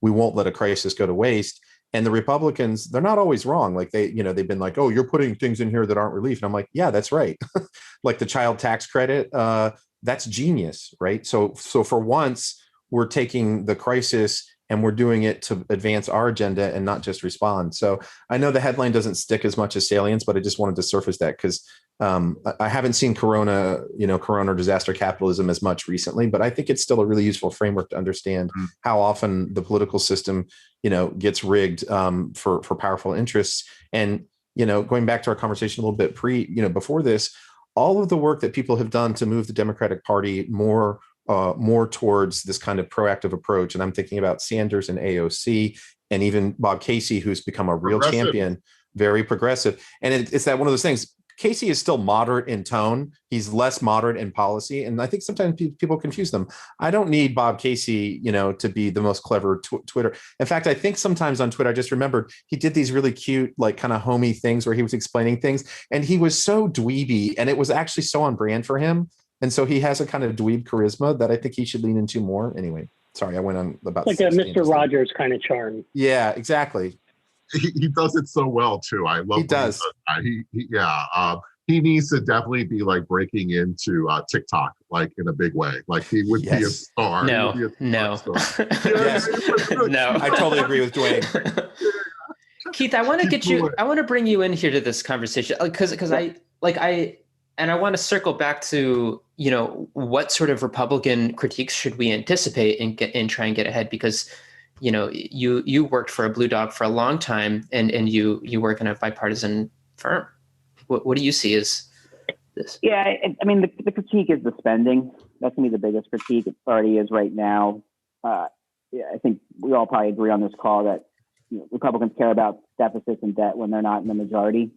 We won't let a crisis go to waste. And the Republicans, they're not always wrong. Like they've been like, oh, you're putting things in here that aren't relief. And I'm like, yeah, that's right. Like the child tax credit, that's genius, right? So for once, we're taking the crisis and we're doing it to advance our agenda and not just respond. So I know the headline doesn't stick as much as salience, but I just wanted to surface that because I haven't seen Corona or disaster capitalism as much recently, but I think it's still a really useful framework to understand how often the political system, gets rigged for powerful interests. And, going back to our conversation a little bit before this, all of the work that people have done to move the Democratic Party more towards this kind of proactive approach. And I'm thinking about Sanders and AOC and even Bob Casey, who's become a real champion, very progressive. And it's that one of those things. Casey is still moderate in tone. He's less moderate in policy. And I think sometimes people confuse them. I don't need Bob Casey, to be the most clever Twitter. In fact, I think sometimes on Twitter, I just remembered he did these really cute, kind of homey things where he was explaining things. And he was so dweeby and it was actually so on brand for him. And so he has a kind of dweeb charisma that I think he should lean into more. Anyway, sorry, I went on about like a Mr. Rogers kind of charm. Yeah, exactly. He does it so well too. I love. He does. He needs to definitely be breaking into TikTok in a big way. He would be a star. No. Yes. No, I totally agree with Dwayne. Keith, I want to bring you in here to this conversation because I want to circle back to, what sort of Republican critiques should we anticipate and try and get ahead? Because, you worked for a Blue Dog for a long time and you work in a bipartisan firm. What do you see as this? Yeah, the critique is the spending. That's going to be the biggest critique. It already is right now. I think we all probably agree on this call that Republicans care about deficits and debt when they're not in the majority.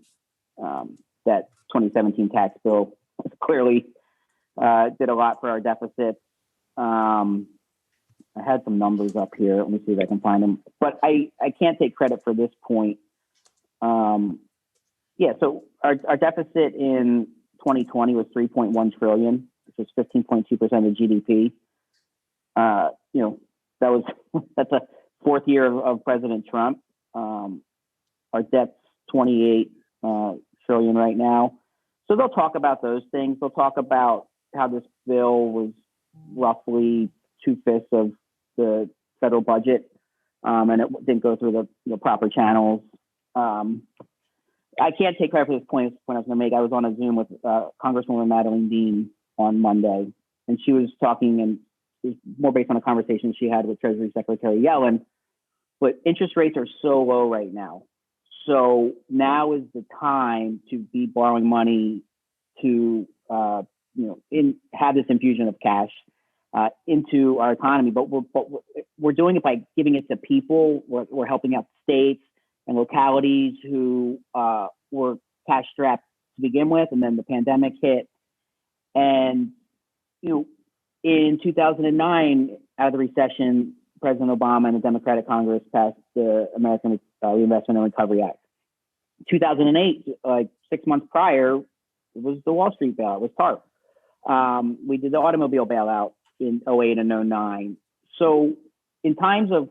That 2017 tax bill clearly did a lot for our deficit. I had some numbers up here. Let me see if I can find them. But I can't take credit for this point. So our deficit in 2020 was 3.1 trillion, which was 15.2% of GDP. That's a fourth year of President Trump. Our debt's 28 trillion right now. So they'll talk about those things. They'll talk about how this bill was roughly 2/5 of the federal budget, and it didn't go through the proper channels. I can't take credit for this point I was going to make. I was on a Zoom with Congresswoman Madeleine Dean on Monday, and she was talking, and it was more based on a conversation she had with Treasury Secretary Yellen. But interest rates are so low right now. So now is the time to be borrowing money to have this infusion of cash into our economy. But we're doing it by giving it to people. We're helping out states and localities who were cash strapped to begin with, and then the pandemic hit. And in 2009, out of the recession, President Obama and the Democratic Congress passed the American Reinvestment and Recovery Act. 2008, like 6 months prior, it was the Wall Street bailout, it was TARP. We did the automobile bailout in 08 and 09. So in times of,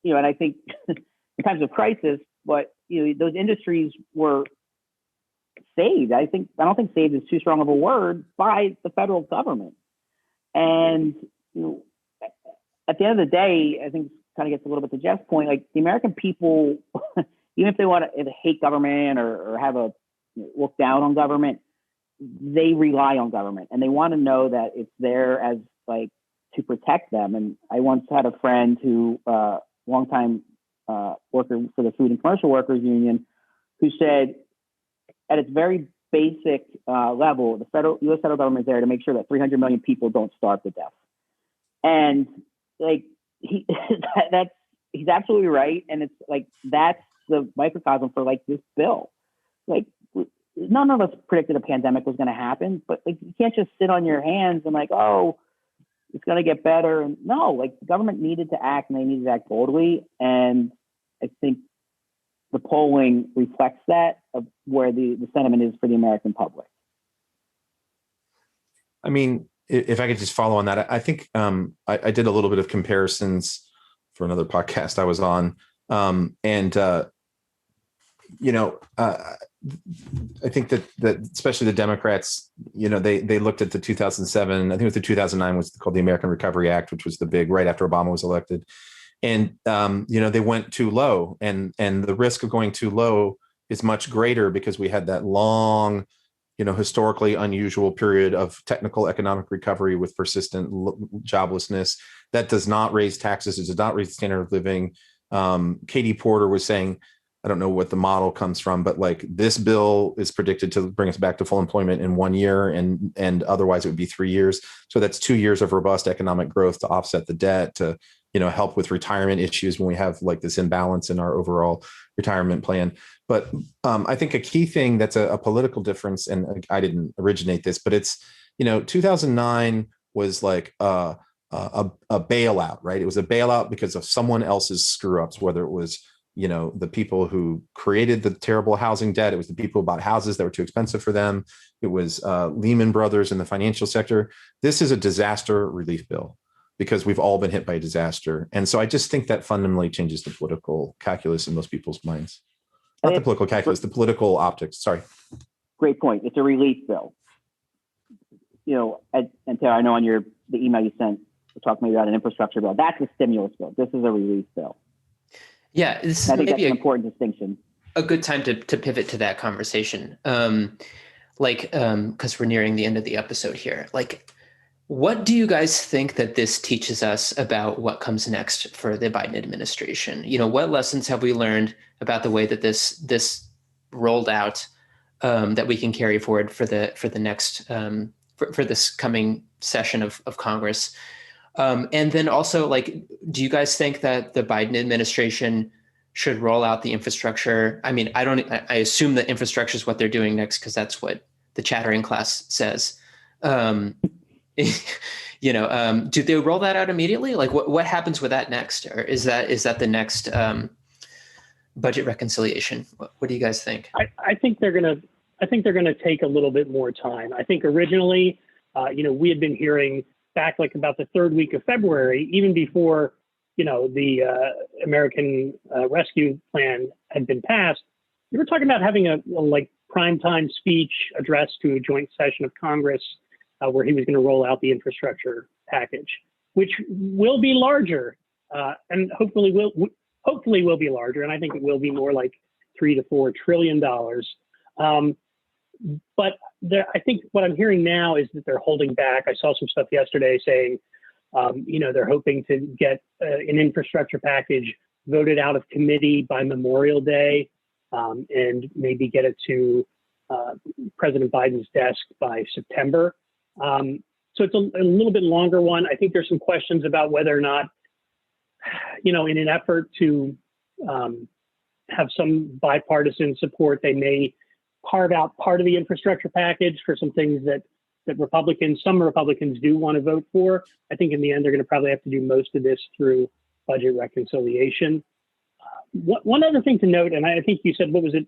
and I think in times of crisis, but those industries were saved. I don't think saved is too strong of a word, by the federal government. And at the end of the day, I think it kind of gets a little bit to Jeff's point. Like, the American people, even if they want to hate government or have a look down on government, they rely on government, and they want to know that it's there as to protect them. And I once had a friend who, longtime worker for the Food and Commercial Workers Union, who said, at its very basic level, the U.S. federal government is there to make sure that 300 million people don't starve to death. And he's absolutely right. And it's that's the microcosm for this bill. None of us predicted a pandemic was going to happen, but you can't just sit on your hands and it's going to get better. And no, the government needed to act, and they needed to act boldly. And I think the polling reflects that, of where the sentiment is for the American public. I mean, if I could just follow on that, I think I did a little bit of comparisons for another podcast I was on. I think that especially the Democrats, they looked at the 2007, I think it was the 2009 was called the American Recovery Act, which was the big right after Obama was elected. And, they went too low, and the risk of going too low is much greater because we had that long, historically unusual period of technical economic recovery with persistent joblessness that does not raise taxes. It does not raise the standard of living. Katie Porter was saying, I don't know what the model comes from, but this bill is predicted to bring us back to full employment in 1 year, and otherwise it would be 3 years. So that's 2 years of robust economic growth to offset the debt, to help with retirement issues when we have this imbalance in our overall retirement plan. But I think a key thing that's a political difference, and I didn't originate this, but it's 2009 was a bailout, right? It was a bailout because of someone else's screw ups, whether it was the people who created the terrible housing debt. It was the people who bought houses that were too expensive for them. It was Lehman Brothers in the financial sector. This is a disaster relief bill because we've all been hit by a disaster. And so I just think that fundamentally changes the political calculus in most people's minds. Not the political calculus, the political optics. Sorry. Great point. It's a relief bill. And Tara, I know on the email you sent, to talk maybe about an infrastructure bill. That's a stimulus bill. This is a relief bill. Yeah, this I think maybe that's an important distinction. A good time to pivot to that conversation, because we're nearing the end of the episode here. What do you guys think that this teaches us about what comes next for the Biden administration? What lessons have we learned about the way that this rolled out that we can carry forward for the next for this coming session of Congress? And then also, do you guys think that the Biden administration should roll out the infrastructure. I mean, I assume that infrastructure is what they're doing next because that's what the chattering class says. Do they roll that out immediately? Like what happens with that next? Or is that the next budget reconciliation? What do you guys think? I think they're gonna take a little bit more time. I think originally, we had been hearing back like about the third week of February, even before, the American Rescue Plan had been passed. We were talking about having a primetime speech address to a joint session of Congress where he was going to roll out the infrastructure package, which will be larger and hopefully will be larger. And I think it will be more like $3 to $4 trillion. But I think what I'm hearing now is that they're holding back. I saw some stuff yesterday saying, they're hoping to get an infrastructure package voted out of committee by Memorial Day and maybe get it to President Biden's desk by September. So it's a little bit longer one. I think there's some questions about whether or not, in an effort to have some bipartisan support, they may carve out part of the infrastructure package for some things that some Republicans do want to vote for. I think in the end, they're going to probably have to do most of this through budget reconciliation. One other thing to note, and I think you said, what was it,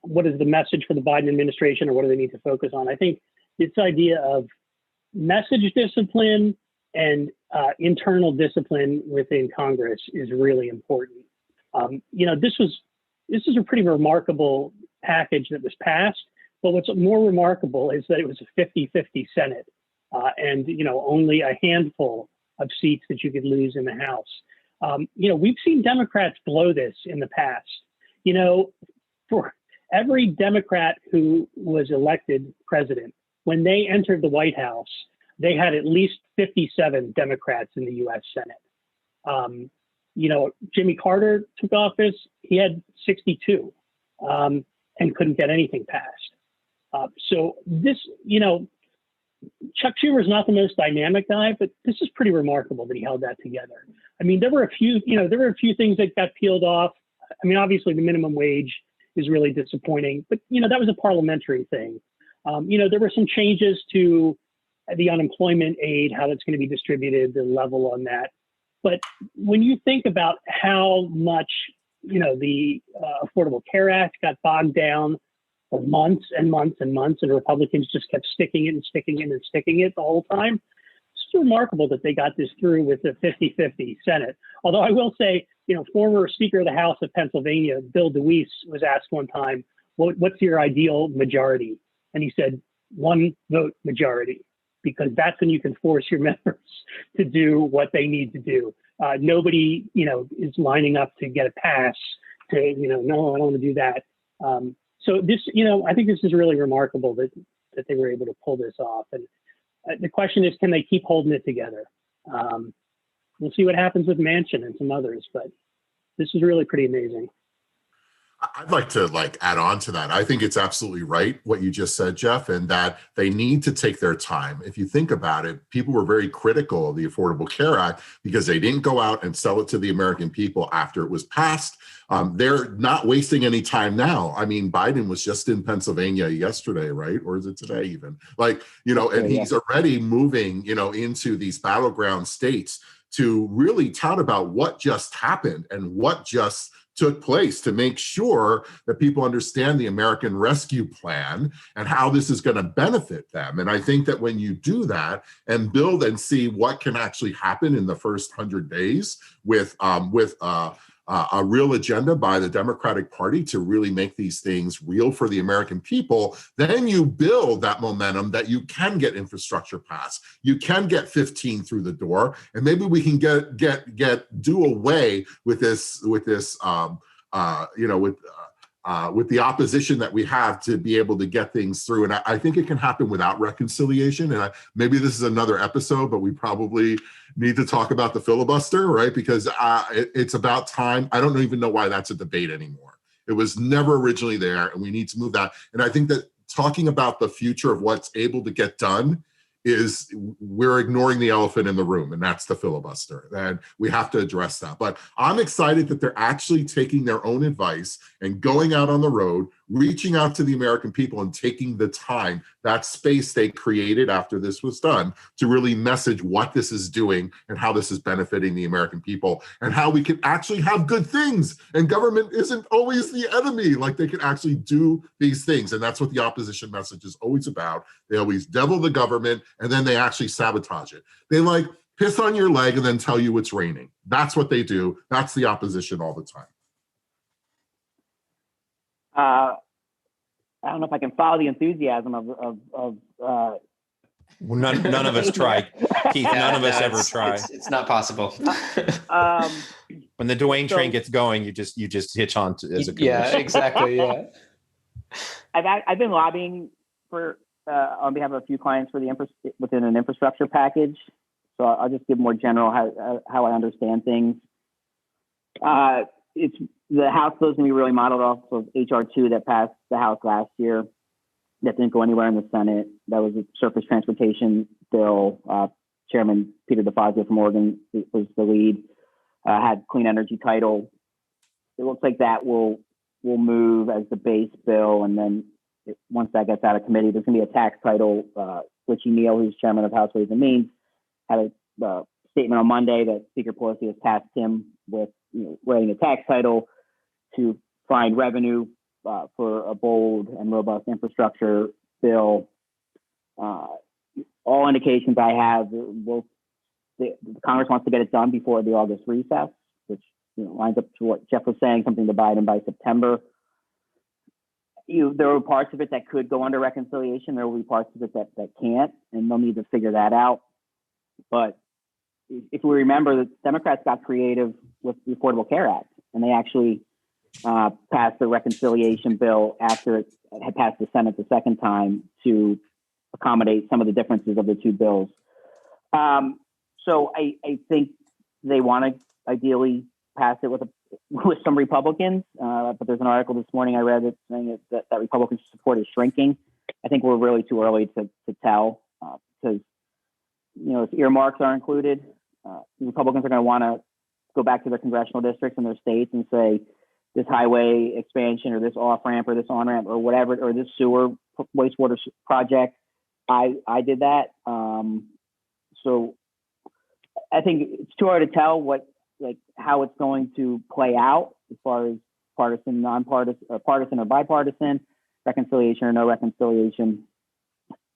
what is the message for the Biden administration, or what do they need to focus on? I think this idea of message discipline and internal discipline within Congress is really important. This is a pretty remarkable package that was passed, but what's more remarkable is that it was a 50-50 Senate and only a handful of seats that you could lose in the House. We've seen Democrats blow this in the past. For every Democrat who was elected president, when they entered the White House, they had at least 57 Democrats in the U.S. Senate. Jimmy Carter took office, he had 62 and couldn't get anything passed. So this, Chuck Schumer is not the most dynamic guy, but this is pretty remarkable that he held that together. I mean, there were a few things that got peeled off. I mean, obviously the minimum wage is really disappointing, but that was a parliamentary thing. There were some changes to the unemployment aid, how that's going to be distributed, the level on that. But when you think about how much, the Affordable Care Act got bogged down for months and months and months, and Republicans just kept sticking it and sticking it and sticking it the whole time, it's remarkable that they got this through with a 50-50 Senate. Although I will say, former Speaker of the House of Pennsylvania, Bill DeWeese, was asked one time, what's your ideal majority? And he said, 1 vote majority, because that's when you can force your members to do what they need to do. Nobody, is lining up to get a pass to, no, I don't want to do that. So this, I think this is really remarkable that they were able to pull this off. And the question is, can they keep holding it together? We'll see what happens with Manchin and some others, but this is really pretty amazing. I'd like to add on to that. I think it's absolutely right what you just said, Jeff, and that they need to take their time. If you think about it, people were very critical of the Affordable Care Act because they didn't go out and sell it to the American people after it was passed. They're not wasting any time now. I mean, Biden was just in Pennsylvania yesterday, right? Or is it today even? And he's already moving, into these battleground states to really tout about what just happened and what just took place, to make sure that people understand the American Rescue Plan and how this is going to benefit them. And I think that when you do that and build and see what can actually happen in the first 100 days with a real agenda by the Democratic Party to really make these things real for the American people, then you build that momentum that you can get infrastructure passed. You can get 15 through the door, and maybe we can do away with this with the opposition that we have to be able to get things through. And I think it can happen without reconciliation. And maybe this is another episode, but we probably need to talk about the filibuster, right? Because it's about time. I don't even know why that's a debate anymore. It was never originally there, and we need to move that. And I think that talking about the future of what's able to get done is we're ignoring the elephant in the room, and that's the filibuster. And we have to address that. But I'm excited that they're actually taking their own advice and going out on the road, reaching out to the American people and taking the time, that space they created after this was done, to really message what this is doing and how this is benefiting the American people and how we can actually have good things. And government isn't always the enemy. Like, they can actually do these things. And that's what the opposition message is always about. They always devil the government, and then they actually sabotage it. They like piss on your leg and then tell you it's raining. That's what they do. That's the opposition all the time. I don't know if I can follow the enthusiasm of none of us try, Keith. None of us ever try. It's not possible. When the Dwayne train gets going, you just hitch on to as a commercial. Yeah, exactly. Yeah. I've been lobbying for on behalf of a few clients for within an infrastructure package. So I'll just give more general how I understand things. It's the House bill is going to be really modeled off of HR2 that passed the House last year. That didn't go anywhere in the Senate. That was a surface transportation bill. Chairman Peter DeFazio from Oregon was the lead. Had clean energy title. It looks like that will move as the base bill, and then once that gets out of committee, there's going to be a tax title. Richie Neal, who's chairman of House Ways and Means, had a statement on Monday that Speaker Pelosi has tasked him with writing a tax title to find revenue for a bold and robust infrastructure bill. All indications I have, the Congress wants to get it done before the August recess, which lines up to what Jeff was saying, something to Biden by September. There are parts of it that could go under reconciliation. There will be parts of it that can't, and they'll need to figure that out. But if we remember, the Democrats got creative with the Affordable Care Act, and they actually passed the reconciliation bill after it had passed the Senate the second time to accommodate some of the differences of the two bills. So I think they want to ideally pass it with some Republicans, but there's an article this morning I read that's saying that Republican support is shrinking. I think we're really too early to tell because if earmarks are included, Republicans are going to want to go back to their congressional districts and their states and say this highway expansion or this off ramp or this on ramp or whatever, or this sewer wastewater project, I did that. So I think it's too hard to tell how it's going to play out as far as partisan, nonpartisan, or partisan or bipartisan, reconciliation or no reconciliation.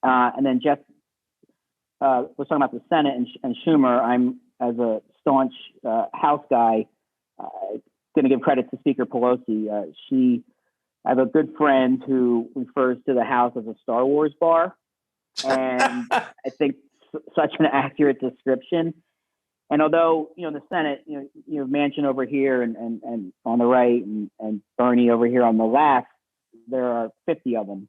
And then Jeff was talking about the Senate and Schumer. I'm, as a staunch House guy, going to give credit to Speaker Pelosi. I have a good friend who refers to the House as a Star Wars bar, and I think such an accurate description. And although, the Senate, you have Manchin over here and on the right and Bernie over here on the left, there are 50 of them.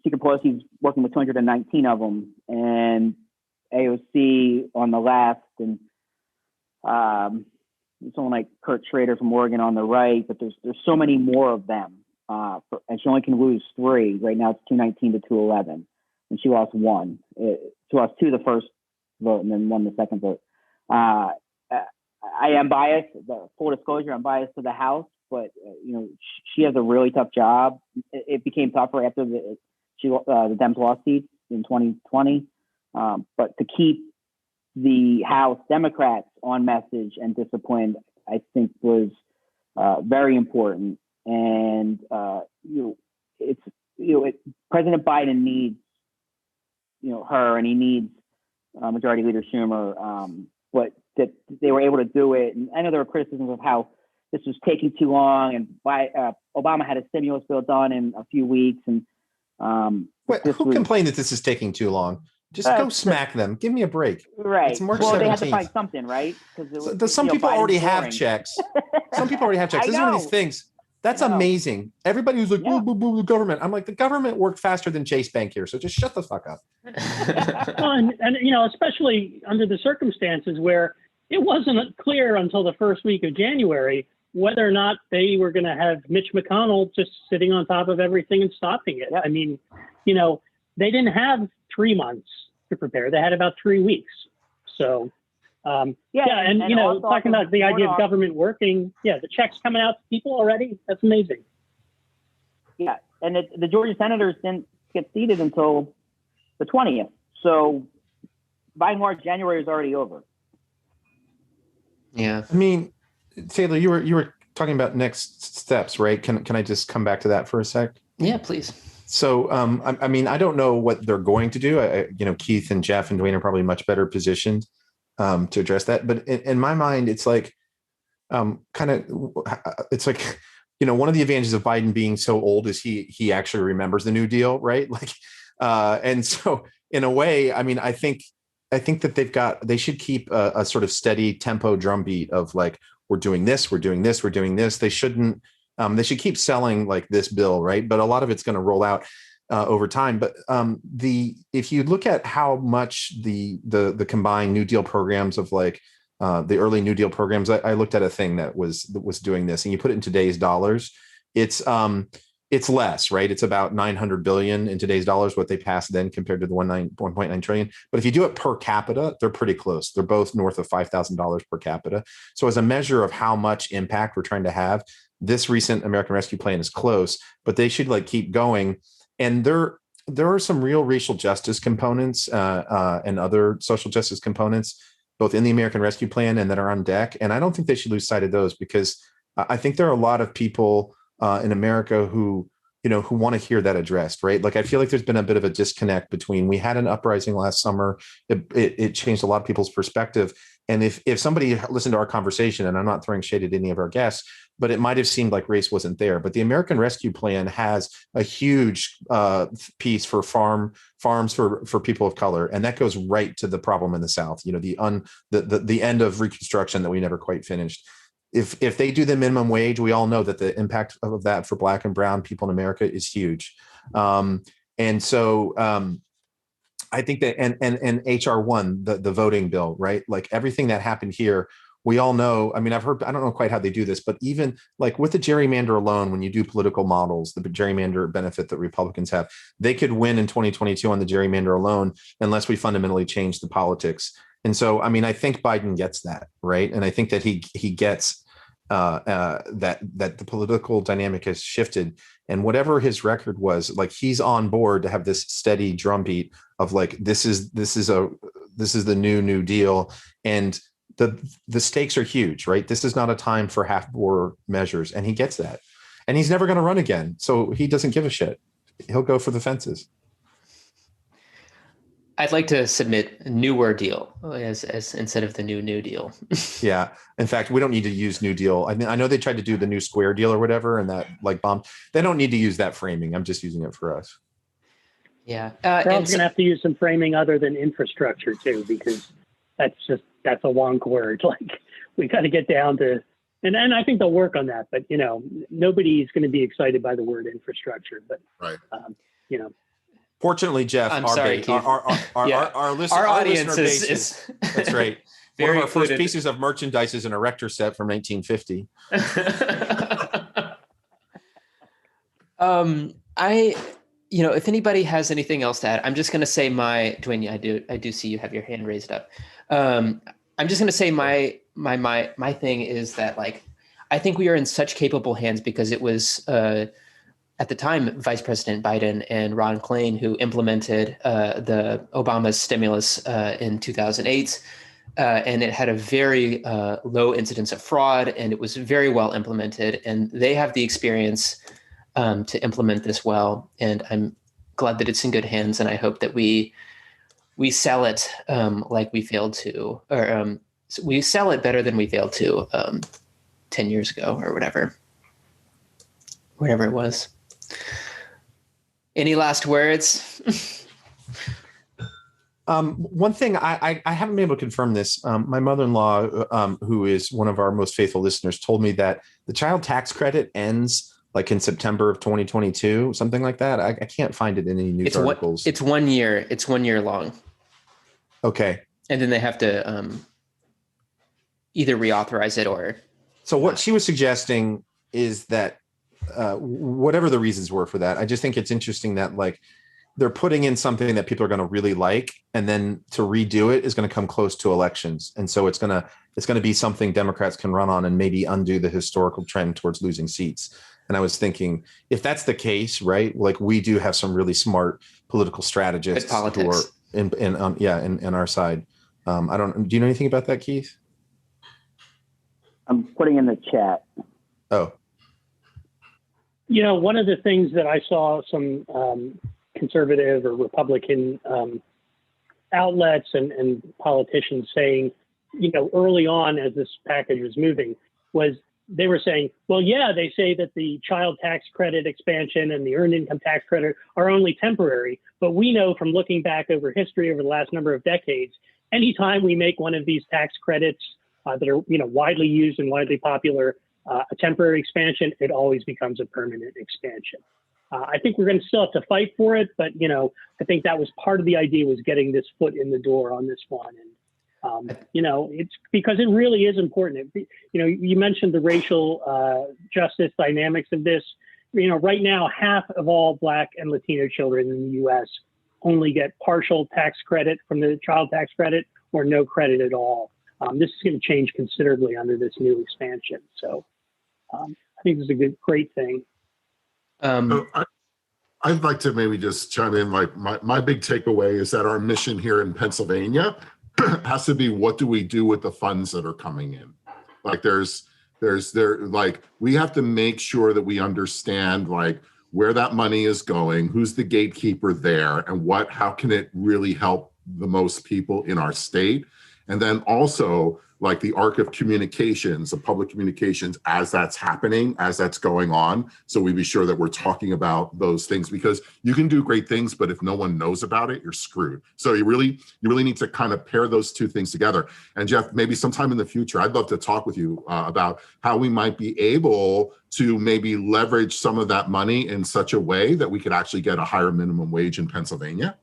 Speaker Pelosi's working with 219 of them, and AOC on the left, and someone like Kurt Schrader from Oregon on the right, but there's so many more of them. And she only can lose 3. Right now it's 219 to 211, and she lost 1. She lost 2 the first vote and then 1 the second vote. I am biased. Full disclosure, I'm biased to the House, but she has a really tough job. It became tougher after the Dems lost seats in 2020, but to keep the House Democrats on message and disciplined, I think was very important. And President Biden needs her, and he needs Majority Leader Schumer, but that they were able to do it. And I know there were criticisms of how this was taking too long, and Obama had a stimulus bill done in a few weeks. And who complained that this is taking too long? Just go smack them. Give me a break. Right. It's March 17th. They had to find something, right? Because some people already have checks. Some people already have checks. This is one of these things. That's amazing. Everybody who's like, boo, boo, boo, the government. I'm like, the government worked faster than Chase Bank here, so just shut the fuck up. Well, and especially under the circumstances where it wasn't clear until the first week of January whether or not they were going to have Mitch McConnell just sitting on top of everything and stopping it. Yep. I mean, they didn't have 3 months to prepare. They had about 3 weeks. So, and you know, talking about the idea of government working, the checks coming out to people already, that's amazing. Yeah, and the Georgia senators didn't get seated until the 20th. So by March, January is already over. Yeah. I mean, Taylor, you were talking about next steps, right? Can I just come back to that for a sec? Yeah, please. So, I mean, I don't know what they're going to do. You know, Keith and Jeff and Dwayne are probably much better positioned to address that. But in my mind, it's like, it's like, you know, one of the advantages of Biden being so old is he actually remembers the New Deal, right? Like, and so in a way, I mean, I think that they should keep a sort of steady tempo drumbeat of like, we're doing this, we're doing this, we're doing this. They shouldn't. They should keep selling like this bill, right? But a lot of it's going to roll out over time. But if you look at how much the combined New Deal programs of like the early New Deal programs, I looked at a thing that was doing this, and you put it in today's dollars, it's less, right? It's about 900 billion in today's dollars, what they passed then compared to the 1.9 trillion. But if you do it per capita, they're pretty close. They're both north of $5,000 per capita. So as a measure of how much impact we're trying to have, this recent American Rescue Plan is close, but they should like keep going. And there are some real racial justice components and other social justice components, both in the American Rescue Plan and that are on deck. And I don't think they should lose sight of those, because I think there are a lot of people in America who want to hear that addressed, right? Like, I feel like there's been a bit of a disconnect between, we had an uprising last summer. It changed a lot of people's perspective. And if somebody listened to our conversation, and I'm not throwing shade at any of our guests, but it might have seemed like race wasn't there. But the American Rescue Plan has a huge piece for farms for people of color, and that goes right to the problem in the South. You know, the end of Reconstruction that we never quite finished. If they do the minimum wage, we all know that the impact of that for Black and brown people in America is huge. And so I think that, and HR1, the voting bill, right? Like everything that happened here, we all know. I mean, I've heard, I don't know quite how they do this, but even like with the gerrymander alone, when you do political models, the gerrymander benefit that Republicans have, they could win in 2022 on the gerrymander alone, unless we fundamentally change the politics. And so, I mean, I think Biden gets that, right? And I think that he gets that the political dynamic has shifted, and whatever his record was, like, he's on board to have this steady drumbeat of like, this is the new deal, and the stakes are huge, right? This is not a time for half-war measures, and he gets that, and he's never going to run again, so he doesn't give a shit. He'll go for the fences. I'd like to submit a newer deal as instead of the new deal. Yeah. In fact, we don't need to use New Deal. I mean, I know they tried to do the new Square deal or whatever, and that like bombed. They don't need to use that framing. I'm just using it for us. Yeah. We're also going to have to use some framing other than infrastructure too, because that's a wonk word. Like, we got to get down to, and I think they'll work on that, but nobody's going to be excited by the word infrastructure, but right. Fortunately, Jeff, I'm our sorry, Keith. Our audience listener is that's right. One of our first pieces of merchandise is an erector set from 1950. If anybody has anything else to add, I'm just going to say Dwayne, I do see you have your hand raised up. I'm just going to say my thing is that, like, I think we are in such capable hands, because it was at the time Vice President Biden and Ron Klain who implemented the Obama's stimulus in 2008. And it had a very low incidence of fraud, and it was very well implemented, and they have the experience to implement this well. And I'm glad that it's in good hands, and I hope that we sell it like we failed to, or we sell it better than we failed to 10 years ago or whatever it was. Any last words? One thing I haven't been able to confirm this. My mother-in-law, who is one of our most faithful listeners, told me that the child tax credit ends like in September of 2022, something like that. I can't find it in any news articles. It's 1 year. It's 1 year long. Okay. And then they have to either reauthorize it or. So what she was suggesting is that whatever the reasons were for that, I just think it's interesting that, like, they're putting in something that people are going to really like, and then to redo it is going to come close to elections. And so it's going to be something Democrats can run on and maybe undo the historical trend towards losing seats. And I was thinking, if that's the case, right, like we do have some really smart political strategists who are in our side. I don't. Do you know anything about that, Keith? I'm putting in the chat. Oh. One of the things that I saw some conservative or Republican outlets and politicians saying, early on as this package was moving, was they were saying, well, yeah, they say that the child tax credit expansion and the earned income tax credit are only temporary. But we know from looking back over history over the last number of decades, anytime we make one of these tax credits that are widely used and widely popular a temporary expansion, it always becomes a permanent expansion. I think we're going to still have to fight for it, but I think that was part of the idea, was getting this foot in the door on this one. And it's because it really is important. You mentioned the racial justice dynamics of this. Right now, half of all Black and Latino children in the U.S. only get partial tax credit from the child tax credit or no credit at all. This is going to change considerably under this new expansion. So I think this is a great thing. I'd like to maybe just chime in. Like my big takeaway is that our mission here in Pennsylvania has to be, what do we do with the funds that are coming in? Like we have to make sure that we understand like where that money is going, who's the gatekeeper there, and how can it really help the most people in our state. And then also like the arc of communications, of public communications, as that's happening, as that's going on. So we be sure that we're talking about those things, because you can do great things, but if no one knows about it, you're screwed. So you really need to kind of pair those two things together. And Jeff, maybe sometime in the future, I'd love to talk with you about how we might be able to maybe leverage some of that money in such a way that we could actually get a higher minimum wage in Pennsylvania.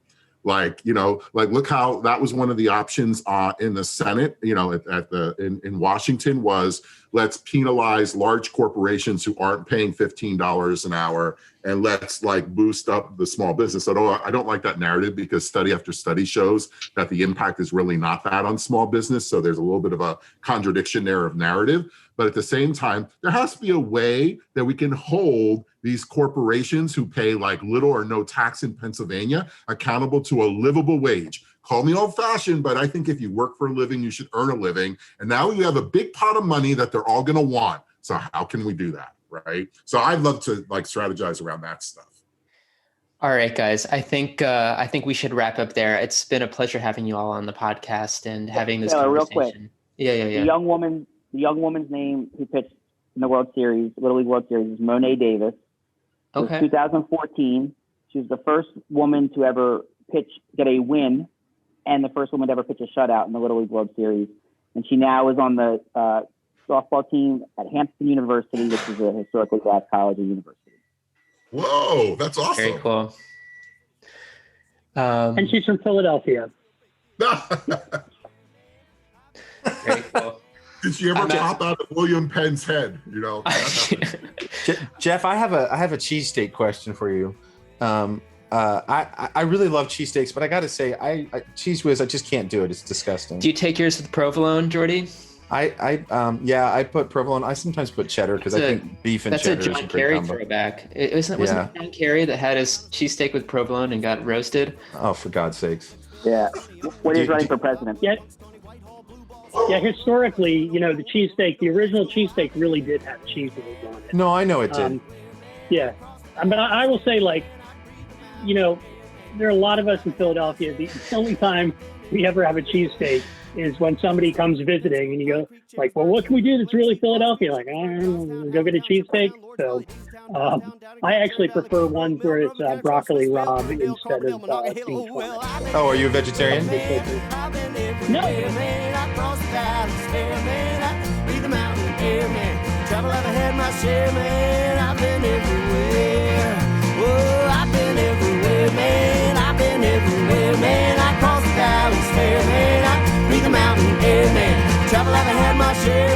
Look how that was one of the options in the Senate, in Washington, was let's penalize large corporations who aren't paying $15 an hour, and let's like boost up the small business. I don't like that narrative, because study after study shows that the impact is really not that on small business. So there's a little bit of a contradiction there of narrative. But at the same time, there has to be a way that we can hold these corporations who pay like little or no tax in Pennsylvania accountable to a livable wage. Call me old-fashioned, but I think if you work for a living, you should earn a living. And now you have a big pot of money that they're all going to want. So how can we do that, right? So I'd love to like strategize around that stuff. All right, guys. I think we should wrap up there. It's been a pleasure having you all on the podcast and having this conversation. Real quick. Yeah. The young woman's name who pitched in the World Series, Little League World Series, is Monet Davis. Okay. 2014. She was the first woman to ever get a win, and the first woman to ever pitch a shutout in the Little League World Series. And she now is on the softball team at Hampton University, which is a historically Black college and university. Whoa, that's awesome. Very cool. And she's from Philadelphia. Very cool. Did she ever pop out of William Penn's head? Jeff, I have a cheesesteak question for you. I really love cheesesteaks, but I got to say, Cheese Whiz, I just can't do it. It's disgusting. Do you take yours with provolone, Jordi? I put provolone. I sometimes put cheddar because I think beef and cheddar is a great combo. That's a John Kerry throwback. Wasn't it John Kerry that had his cheesesteak with provolone and got roasted? Oh, for God's sakes. Yeah. When he's running for president. Yeah, historically, the cheesesteak, the original cheesesteak really did have cheese on it. No, I know it did. Yeah. But I will say, there are a lot of us in Philadelphia. The only time we ever have a cheesesteak is when somebody comes visiting and you go, like, well, what can we do that's really Philadelphia? Like, I don't know, go get a cheesesteak. So I actually prefer ones where it's broccoli rabe instead of beef. Oh, are you a vegetarian? No. Trouble I've had my share, man. I've been everywhere. Oh, I've been everywhere, man. I've been everywhere, man. I crossed the valleys fair, man. I breathe the mountain air, man. Trouble I've had my share.